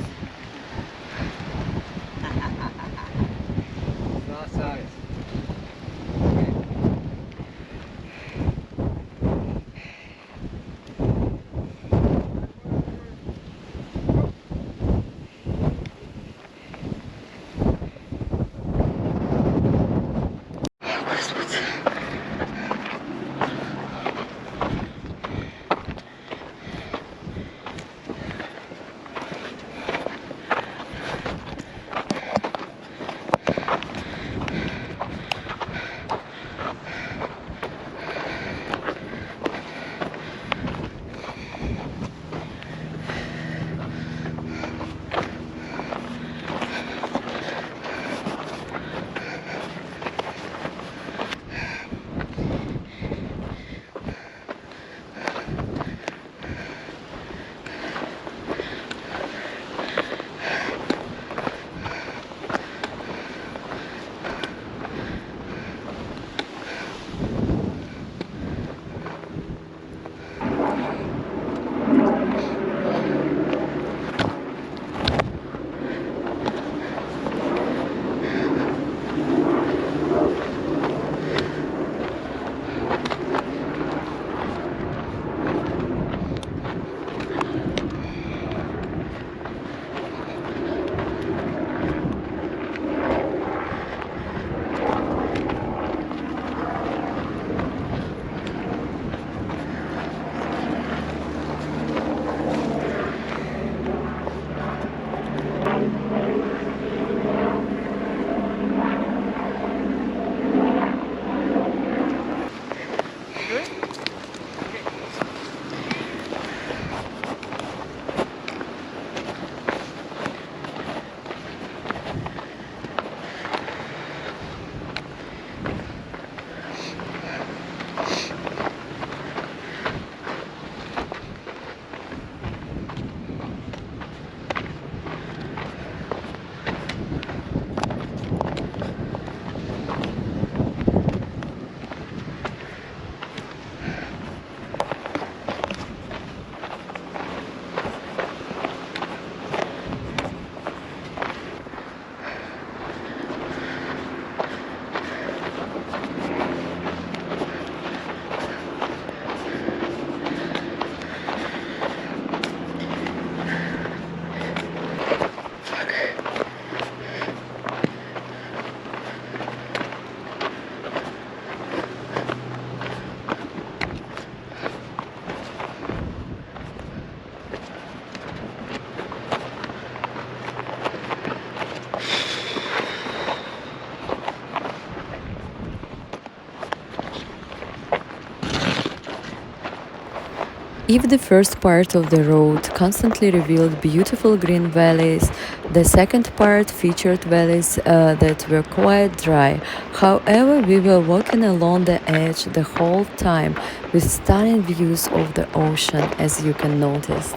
If the first part of the road constantly revealed beautiful green valleys, the second part featured valleys that were quite dry. However, we were walking along the edge the whole time with stunning views of the ocean, as you can notice.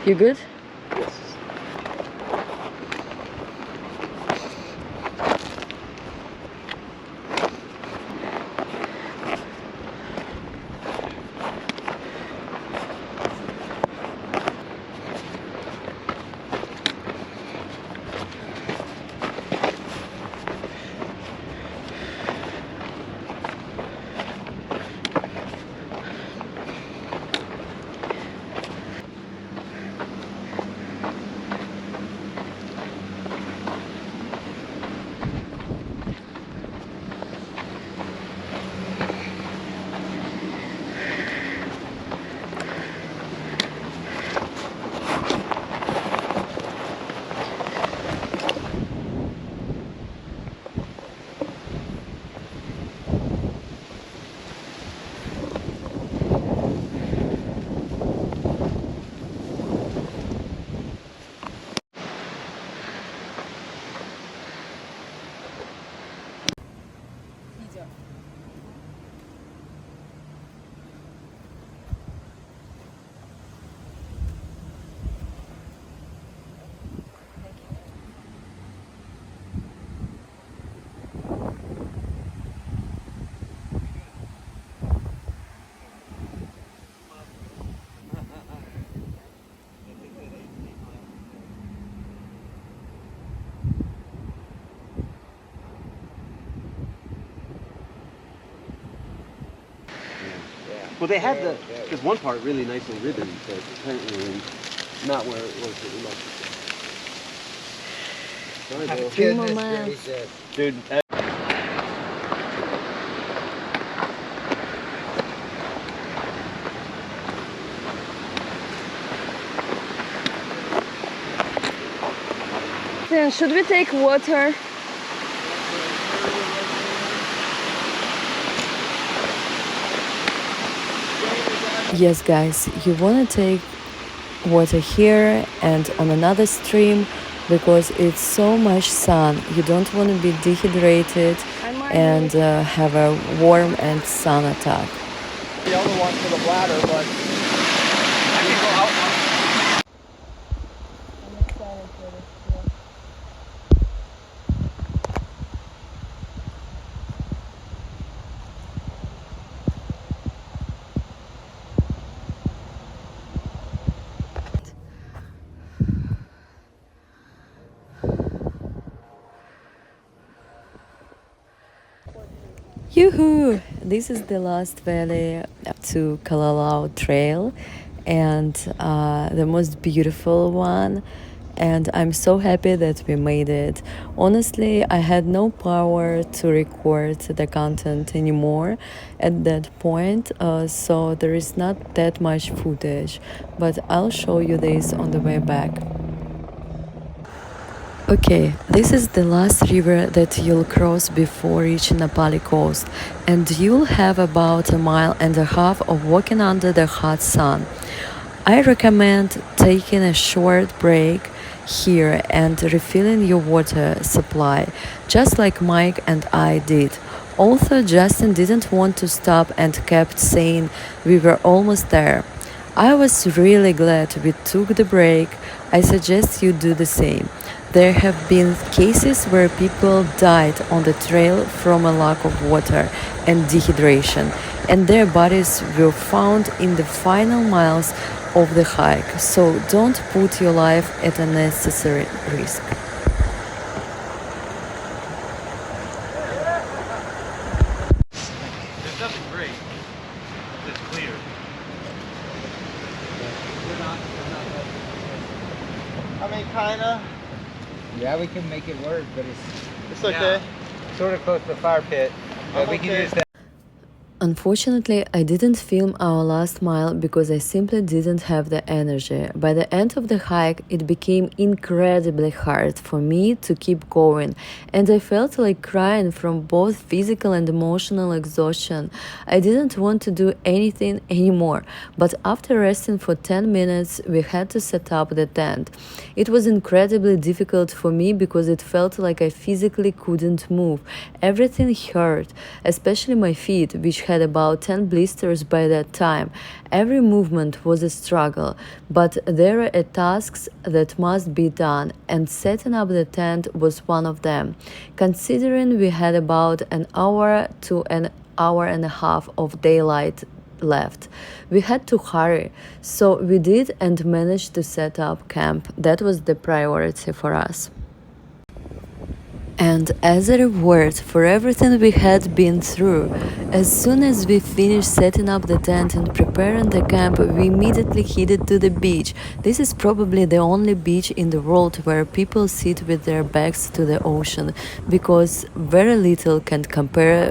You good? Well, they had there's one part really nicely ridden, but apparently not where it was that we left it. Sorry, bro. 3 more miles. Dude, Then should we take water? Yes, guys, you want to take water here and on another stream because it's so much sun. You don't want to be dehydrated and have a warm and sun attack. the other one for the bladder, but I can go out. Yoo-hoo! This is the last valley to Kalalau Trail and the most beautiful one, and I'm so happy that we made it. Honestly, I had no power to record the content anymore at that point, so there is not that much footage, but I'll show you this on the way back. Okay, this is the last river that you'll cross before reaching Napali coast, and you'll have about 1.5 miles of walking under the hot sun. I recommend taking a short break here and refilling your water supply, just like Mike and I did. Also, Justin didn't want to stop and kept saying we were almost there. I was really glad we took the break. I suggest you do the same. There have been cases where people died on the trail from a lack of water and dehydration, and their bodies were found in the final miles of the hike, so don't put your life at unnecessary risk. There's nothing great. It's clear. I mean, kinda. Yeah, we can make it work, but It's okay. sort of close to the fire pit. But I'm we can okay. use that. Unfortunately, I didn't film our last mile because I simply didn't have the energy. By the end of the hike, it became incredibly hard for me to keep going, and I felt like crying from both physical and emotional exhaustion. I didn't want to do anything anymore, but after resting for 10 minutes, we had to set up the tent. It was incredibly difficult for me because it felt like I physically couldn't move. Everything hurt, especially my feet, which had about 10 blisters by that time. Every movement was a struggle, but there are tasks that must be done, and setting up the tent was one of them. Considering we had about an hour to an hour and a half of daylight left. We had to hurry, so we did and managed to set up camp. That was the priority for us. And as a reward for everything we had been through, as soon as we finished setting up the tent and preparing the camp, we immediately headed to the beach. This is probably the only beach in the world where people sit with their backs to the ocean, because very little can compare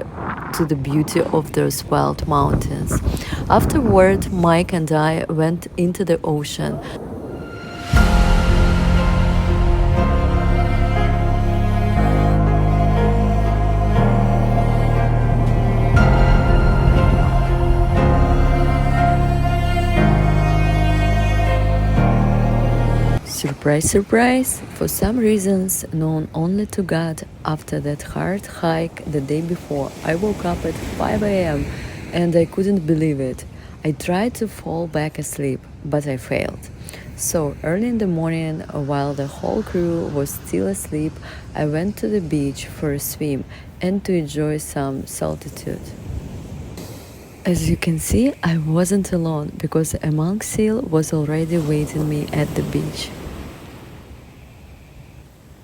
to the beauty of those wild mountains. Afterward, Mike and I went into the ocean. Surprise, surprise! For some reasons known only to God, after that hard hike the day before, I woke up at 5 a.m. and I couldn't believe it. I tried to fall back asleep, but I failed. So early in the morning, while the whole crew was still asleep, I went to the beach for a swim and to enjoy some solitude. As you can see, I wasn't alone because a monk seal was already waiting me at the beach.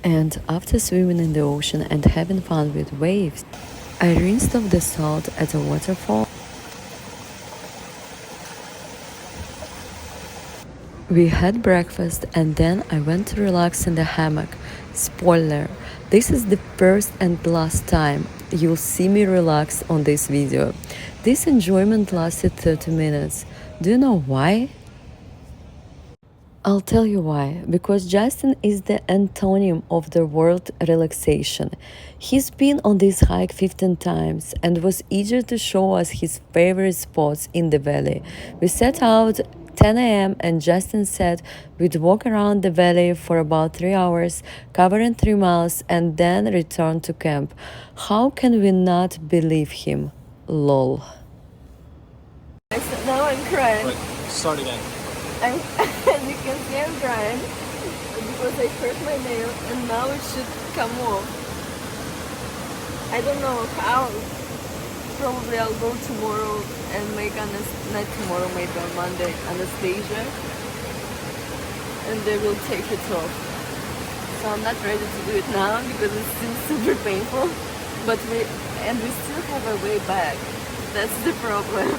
And after swimming in the ocean and having fun with waves, I rinsed off the salt at a waterfall. We had breakfast and then I went to relax in the hammock. Spoiler, this is the first and last time you'll see me relax on this video. This enjoyment lasted 30 minutes. Do you know why? I'll tell you why. Because Justin is the antonym of the word relaxation. He's been on this hike 15 times and was eager to show us his favorite spots in the valley. We set out 10 a.m. and Justin said we'd walk around the valley for about 3 hours, covering 3 miles, and then return to camp. How can we not believe him? Lol. Now I'm crying. Start again. I'm, as you can see, I'm crying because I hurt my nail and now it should come off. I don't know how. Probably I'll go tomorrow and make not tomorrow, maybe on Monday, anesthesia, and they will take it off. So I'm not ready to do it now because it's still super painful. But we still have a way back. That's the problem.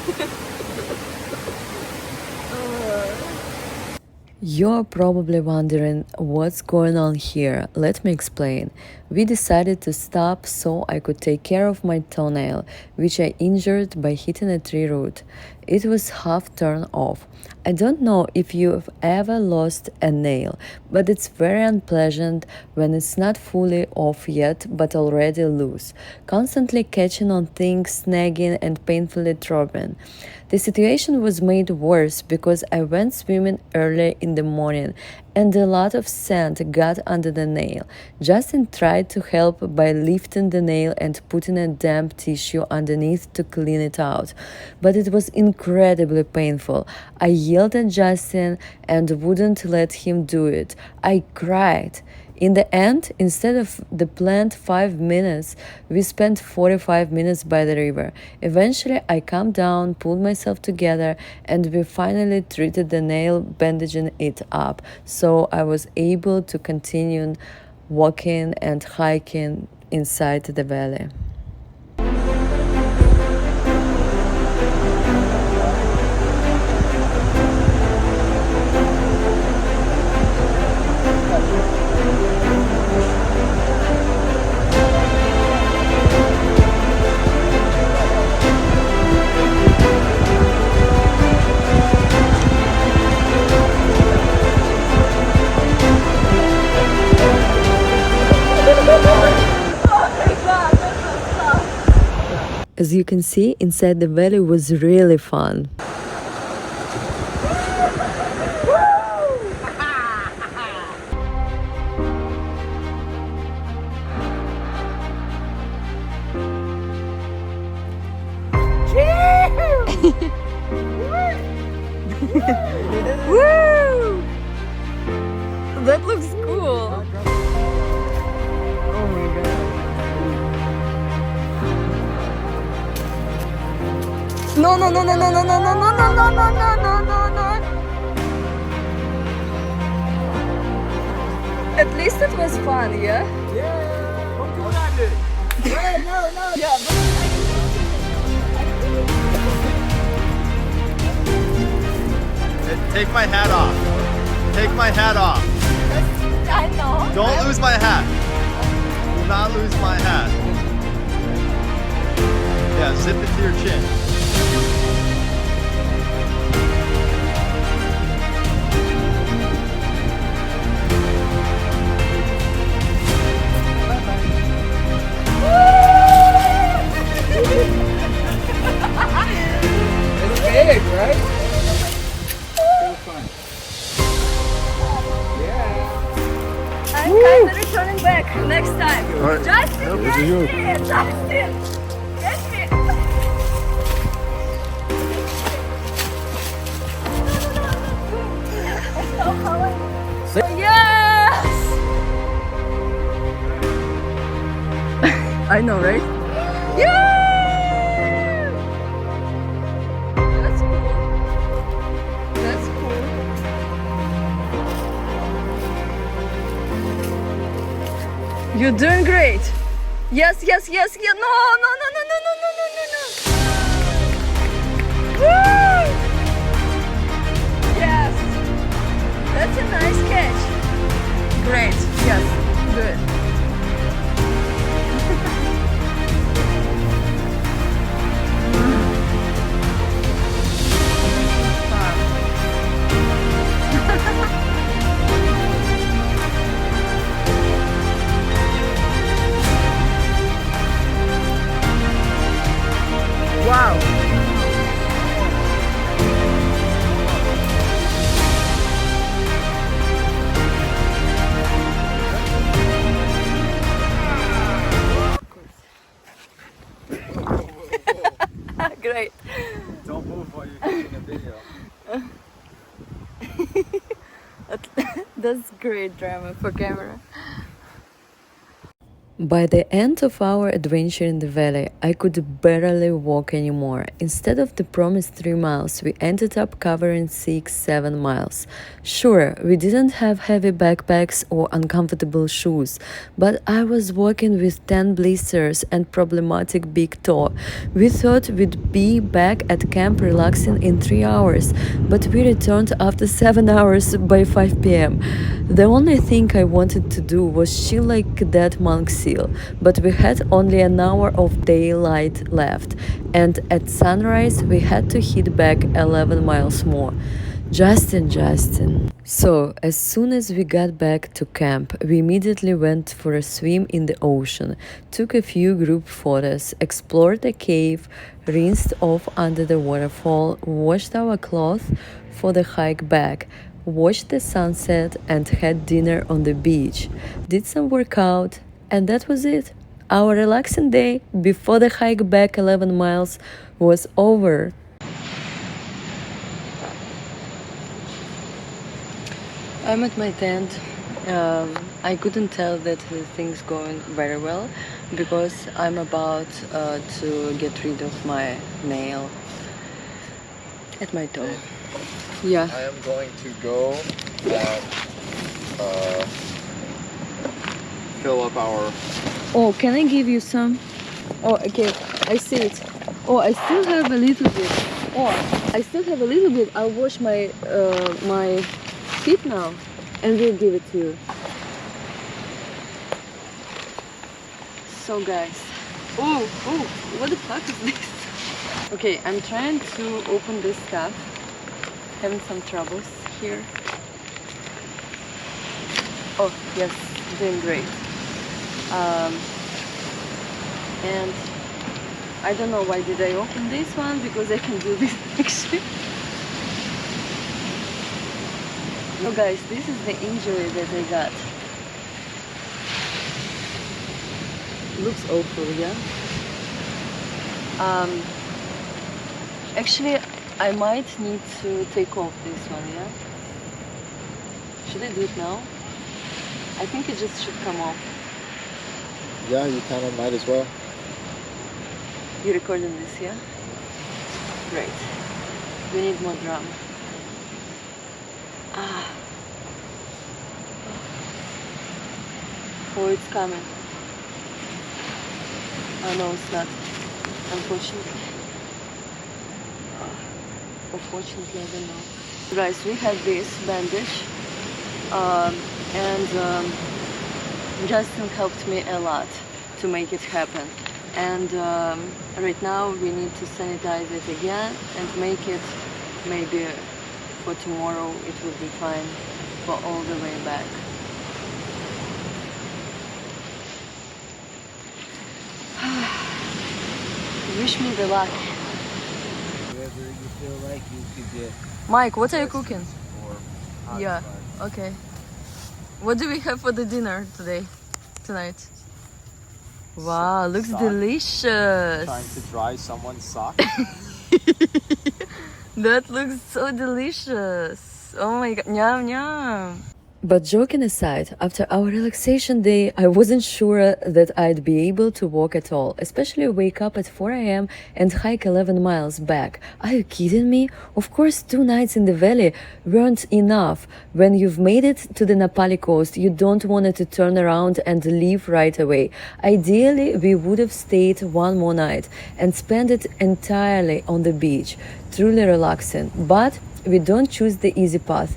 You're probably wondering what's going on here. Let me explain. We decided to stop so I could take care of my toenail, which I injured by hitting a tree root. It was half torn off. I don't know if you've ever lost a nail, but it's very unpleasant when it's not fully off yet but already loose, constantly catching on things, snagging, and painfully throbbing. The situation was made worse because I went swimming early in the morning and a lot of sand got under the nail. Justin tried to help by lifting the nail and putting a damp tissue underneath to clean it out, but it was incredibly painful. I yelled at Justin and wouldn't let him do it. I cried. In the end, instead of the planned 5 minutes, we spent 45 minutes by the river. Eventually, I calmed down, pulled myself together, and we finally treated the nail, bandaging it up. So I was able to continue walking and hiking inside the valley. As you can see, inside the valley was really fun. Woo! That looks cool. Oh my god. No, no, no, no, no, no, no, no, no, no, no, no, no, no, no, no. At least it was fun, yeah? Don't do that, dude. Hey, no. Yeah, Take my hat off. Take my hat off. I know. Don't lose my hat. Do not lose my hat. Yeah, zip it to your chin. It's big, right? I'm kind of returning back next time. Alright. Justin, This is you. Justin, get me. Yes! I know, right? Yeah! That's cool. That's cool. You're doing great. Yes, yes, yes, yes. No, no, no, no, no, no, no, no, no, no. Woo! Yes. That's a nice catch. Great. Yes. Good. Wow. Great. Don't move while you're taking a video. That's great drama for camera. By the end of our adventure in the valley, I could barely walk anymore. Instead of the promised 3 miles, we ended up covering 6-7 miles. Sure, we didn't have heavy backpacks or uncomfortable shoes, but I was walking with 10 blisters and problematic big toe. We thought we'd be back at camp relaxing in 3 hours, but we returned after 7 hours by 5 p.m. The only thing I wanted to do was chill like a dead monk seal, but we had only an hour of daylight left, and at sunrise we had to hit back 11 miles more. Justin. So, as soon as we got back to camp, we immediately went for a swim in the ocean, took a few group photos, explored a cave, rinsed off under the waterfall, washed our clothes for the hike back, watched the sunset, and had dinner on the beach, did some workout, and that was it. Our relaxing day before the hike back 11 miles was over. I'm at my tent. I couldn't tell that the thing's going very well because I'm about to get rid of my nail at my toe. Yeah. I am going to go and fill up our... Oh, can I give you some? Oh, okay, I see it. Oh, I still have a little bit. I'll wash my my feet now, and we'll give it to you. So, guys. Oh, what the fuck is this? Okay, I'm trying to open this stuff. Having some troubles here. Oh, yes, doing great. And I don't know why did I open this one, because I can do this actually. So guys, this is the injury that I got. Looks awful, yeah? Actually, I might need to take off this one, yeah? Should I do it now? I think it just should come off. Yeah, you kind of might as well. You recording this, yeah? Great. We need more drum. Ah. Oh, it's coming. Oh no, it's not. Unfortunately. Unfortunately, I don't know. Guys, we have this bandage. And Justin helped me a lot to make it happen. And right now we need to sanitize it again and make it, maybe for tomorrow it will be fine for all the way back. Wish me the luck. Wherever you feel like you could get. Mike, what are you cooking? Or hot Yeah, spots. okay. What do we have for the dinner tonight? Wow, looks Sock. delicious. Trying to dry someone's sock. That looks so delicious. Oh my god, yum yum. But joking aside, after our relaxation day, I wasn't sure that I'd be able to walk at all, especially wake up at 4 a.m. and hike 11 miles back. Are you kidding me? Of course, 2 nights in the valley weren't enough. When you've made it to the Napali coast, you don't want to turn around and leave right away. Ideally, we would have stayed one more night and spent it entirely on the beach, truly relaxing. But we don't choose the easy path.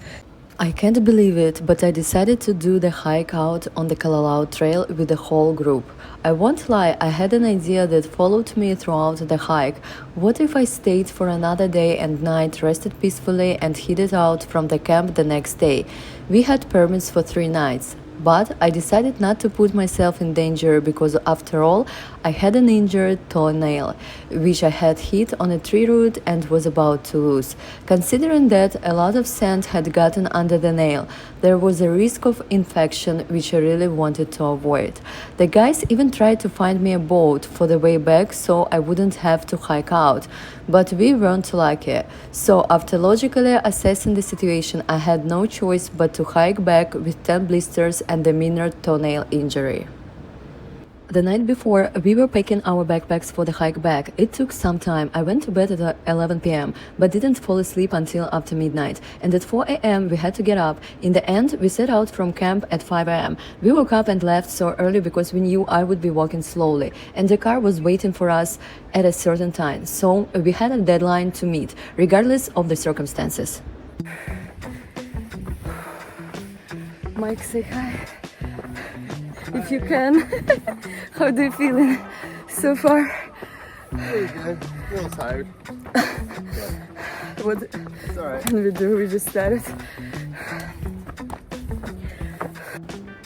I can't believe it, but I decided to do the hike out on the Kalalau Trail with the whole group. I won't lie, I had an idea that followed me throughout the hike. What if I stayed for another day and night, rested peacefully, and headed out from the camp the next day? We had permits for 3 nights. But I decided not to put myself in danger because, after all, I had an injured toenail, which I had hit on a tree root and was about to lose. Considering that a lot of sand had gotten under the nail, there was a risk of infection which I really wanted to avoid. The guys even tried to find me a boat for the way back so I wouldn't have to hike out, but we weren't lucky. So after logically assessing the situation, I had no choice but to hike back with 10 blisters and a minor toenail injury. The night before, we were packing our backpacks for the hike back. It took some time. I went to bed at 11 p.m., but didn't fall asleep until after midnight. And at 4 a.m., we had to get up. In the end, we set out from camp at 5 a.m. We woke up and left so early because we knew I would be walking slowly, and the car was waiting for us at a certain time. So we had a deadline to meet, regardless of the circumstances. Mike, say hi. If you can. How do you feel so far? Pretty good. A little tired. What It's alright. can we do? We just started.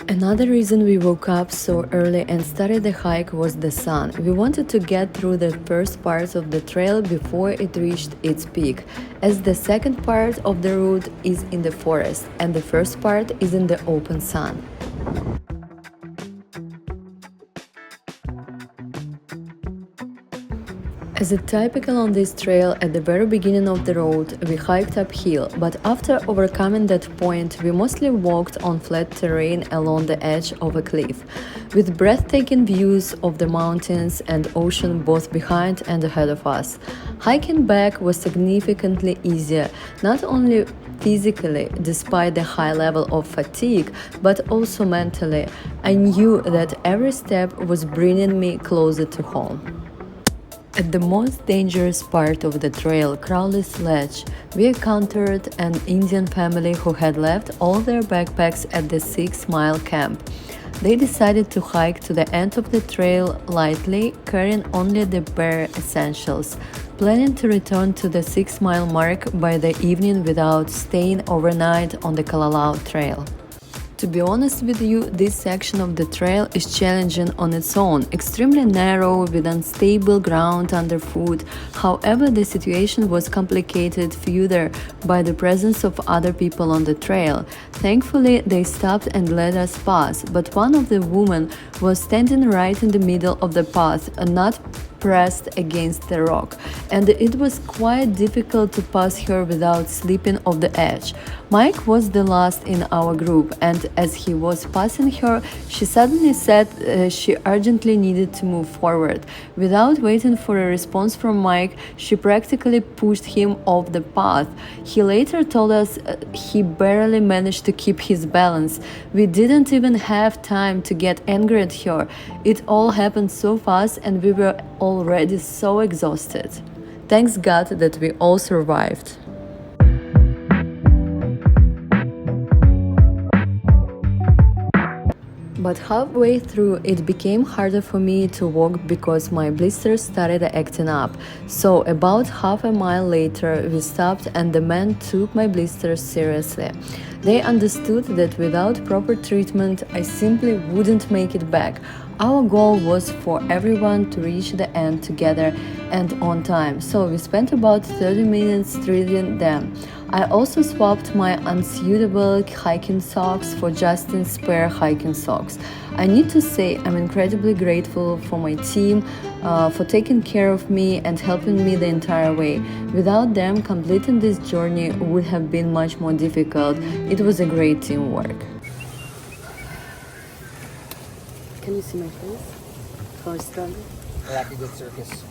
Another reason we woke up so early and started the hike was the sun. We wanted to get through the first part of the trail before it reached its peak, as the second part of the route is in the forest and the first part is in the open sun. As is typical on this trail, at the very beginning of the road, we hiked uphill, but after overcoming that point, we mostly walked on flat terrain along the edge of a cliff, with breathtaking views of the mountains and ocean both behind and ahead of us. Hiking back was significantly easier, not only physically, despite the high level of fatigue, but also mentally. I knew that every step was bringing me closer to home. At the most dangerous part of the trail, Crowley's Ledge, we encountered an Indian family who had left all their backpacks at the 6-mile camp. They decided to hike to the end of the trail lightly, carrying only the bare essentials, planning to return to the 6-mile mark by the evening without staying overnight on the Kalalau Trail. To be honest with you, this section of the trail is challenging on its own, extremely narrow with unstable ground underfoot. However, the situation was complicated further by the presence of other people on the trail. Thankfully, they stopped and let us pass, but one of the women was standing right in the middle of the path, not pressed against the rock, and it was quite difficult to pass her without slipping off the edge. Mike was the last in our group, and as he was passing her, she suddenly said she urgently needed to move forward. Without waiting for a response from Mike, she practically pushed him off the path. He later told us he barely managed to keep his balance. We didn't even have time to get angry at her. It all happened so fast, and we were already so exhausted. Thanks God that we all survived. But halfway through, it became harder for me to walk because my blisters started acting up. So about half a mile later, we stopped and the men took my blisters seriously. They understood that without proper treatment, I simply wouldn't make it back. Our goal was for everyone to reach the end together and on time, so we spent about 30 minutes treating them. I also swapped my unsuitable hiking socks for Justin's spare hiking socks. I need to say I'm incredibly grateful for my team for taking care of me and helping me the entire way. Without them, completing this journey would have been much more difficult. It was a great teamwork. Can you see my face? How I struggle? Like a good circus.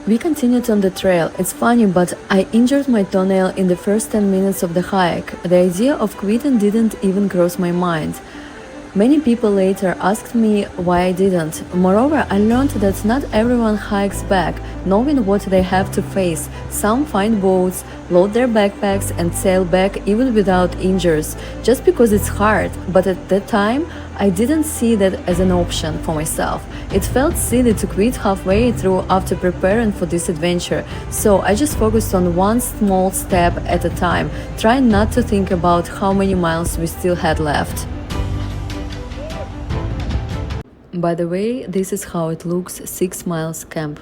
We continued on the trail. It's funny, but I injured my toenail in the first 10 minutes of the hike. The idea of quitting didn't even cross my mind. Many people later asked me why I didn't. Moreover, I learned that not everyone hikes back, knowing what they have to face. Some find boats, load their backpacks and sail back even without injuries, just because it's hard. But at that time, I didn't see that as an option for myself. It felt silly to quit halfway through after preparing for this adventure, so I just focused on one small step at a time, trying not to think about how many miles we still had left. By the way, this is how it looks 6 miles camp.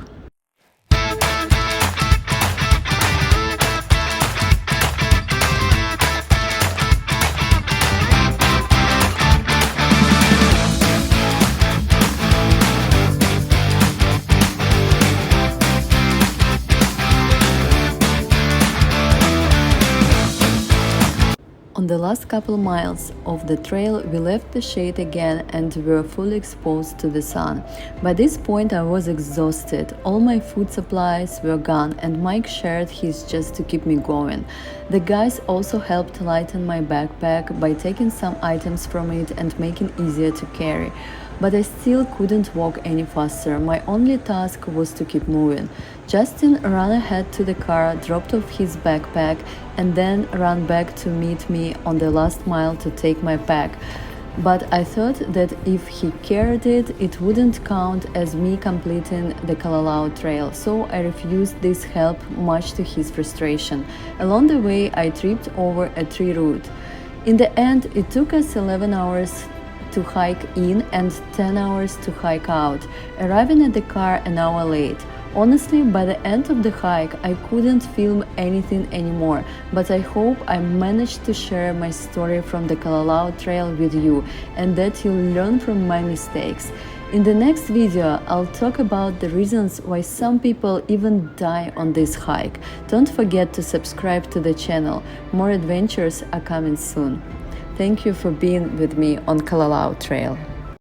On the last couple miles of the trail, we left the shade again and were fully exposed to the sun. By this point, I was exhausted. All my food supplies were gone, and Mike shared his just to keep me going. The guys also helped lighten my backpack by taking some items from it and making it easier to carry. But I still couldn't walk any faster. My only task was to keep moving. Justin ran ahead to the car, dropped off his backpack, and then ran back to meet me on the last mile to take my pack. But I thought that if he carried it, it wouldn't count as me completing the Kalalau Trail, so I refused this help, much to his frustration. Along the way, I tripped over a tree root. In the end, it took us 11 hours to hike in and 10 hours to hike out, arriving at the car an hour late. Honestly, by the end of the hike, I couldn't film anything anymore, but I hope I managed to share my story from the Kalalau Trail with you and that you'll learn from my mistakes. In the next video, I'll talk about the reasons why some people even die on this hike. Don't forget to subscribe to the channel. More adventures are coming soon. Thank you for being with me on Kalalau Trail.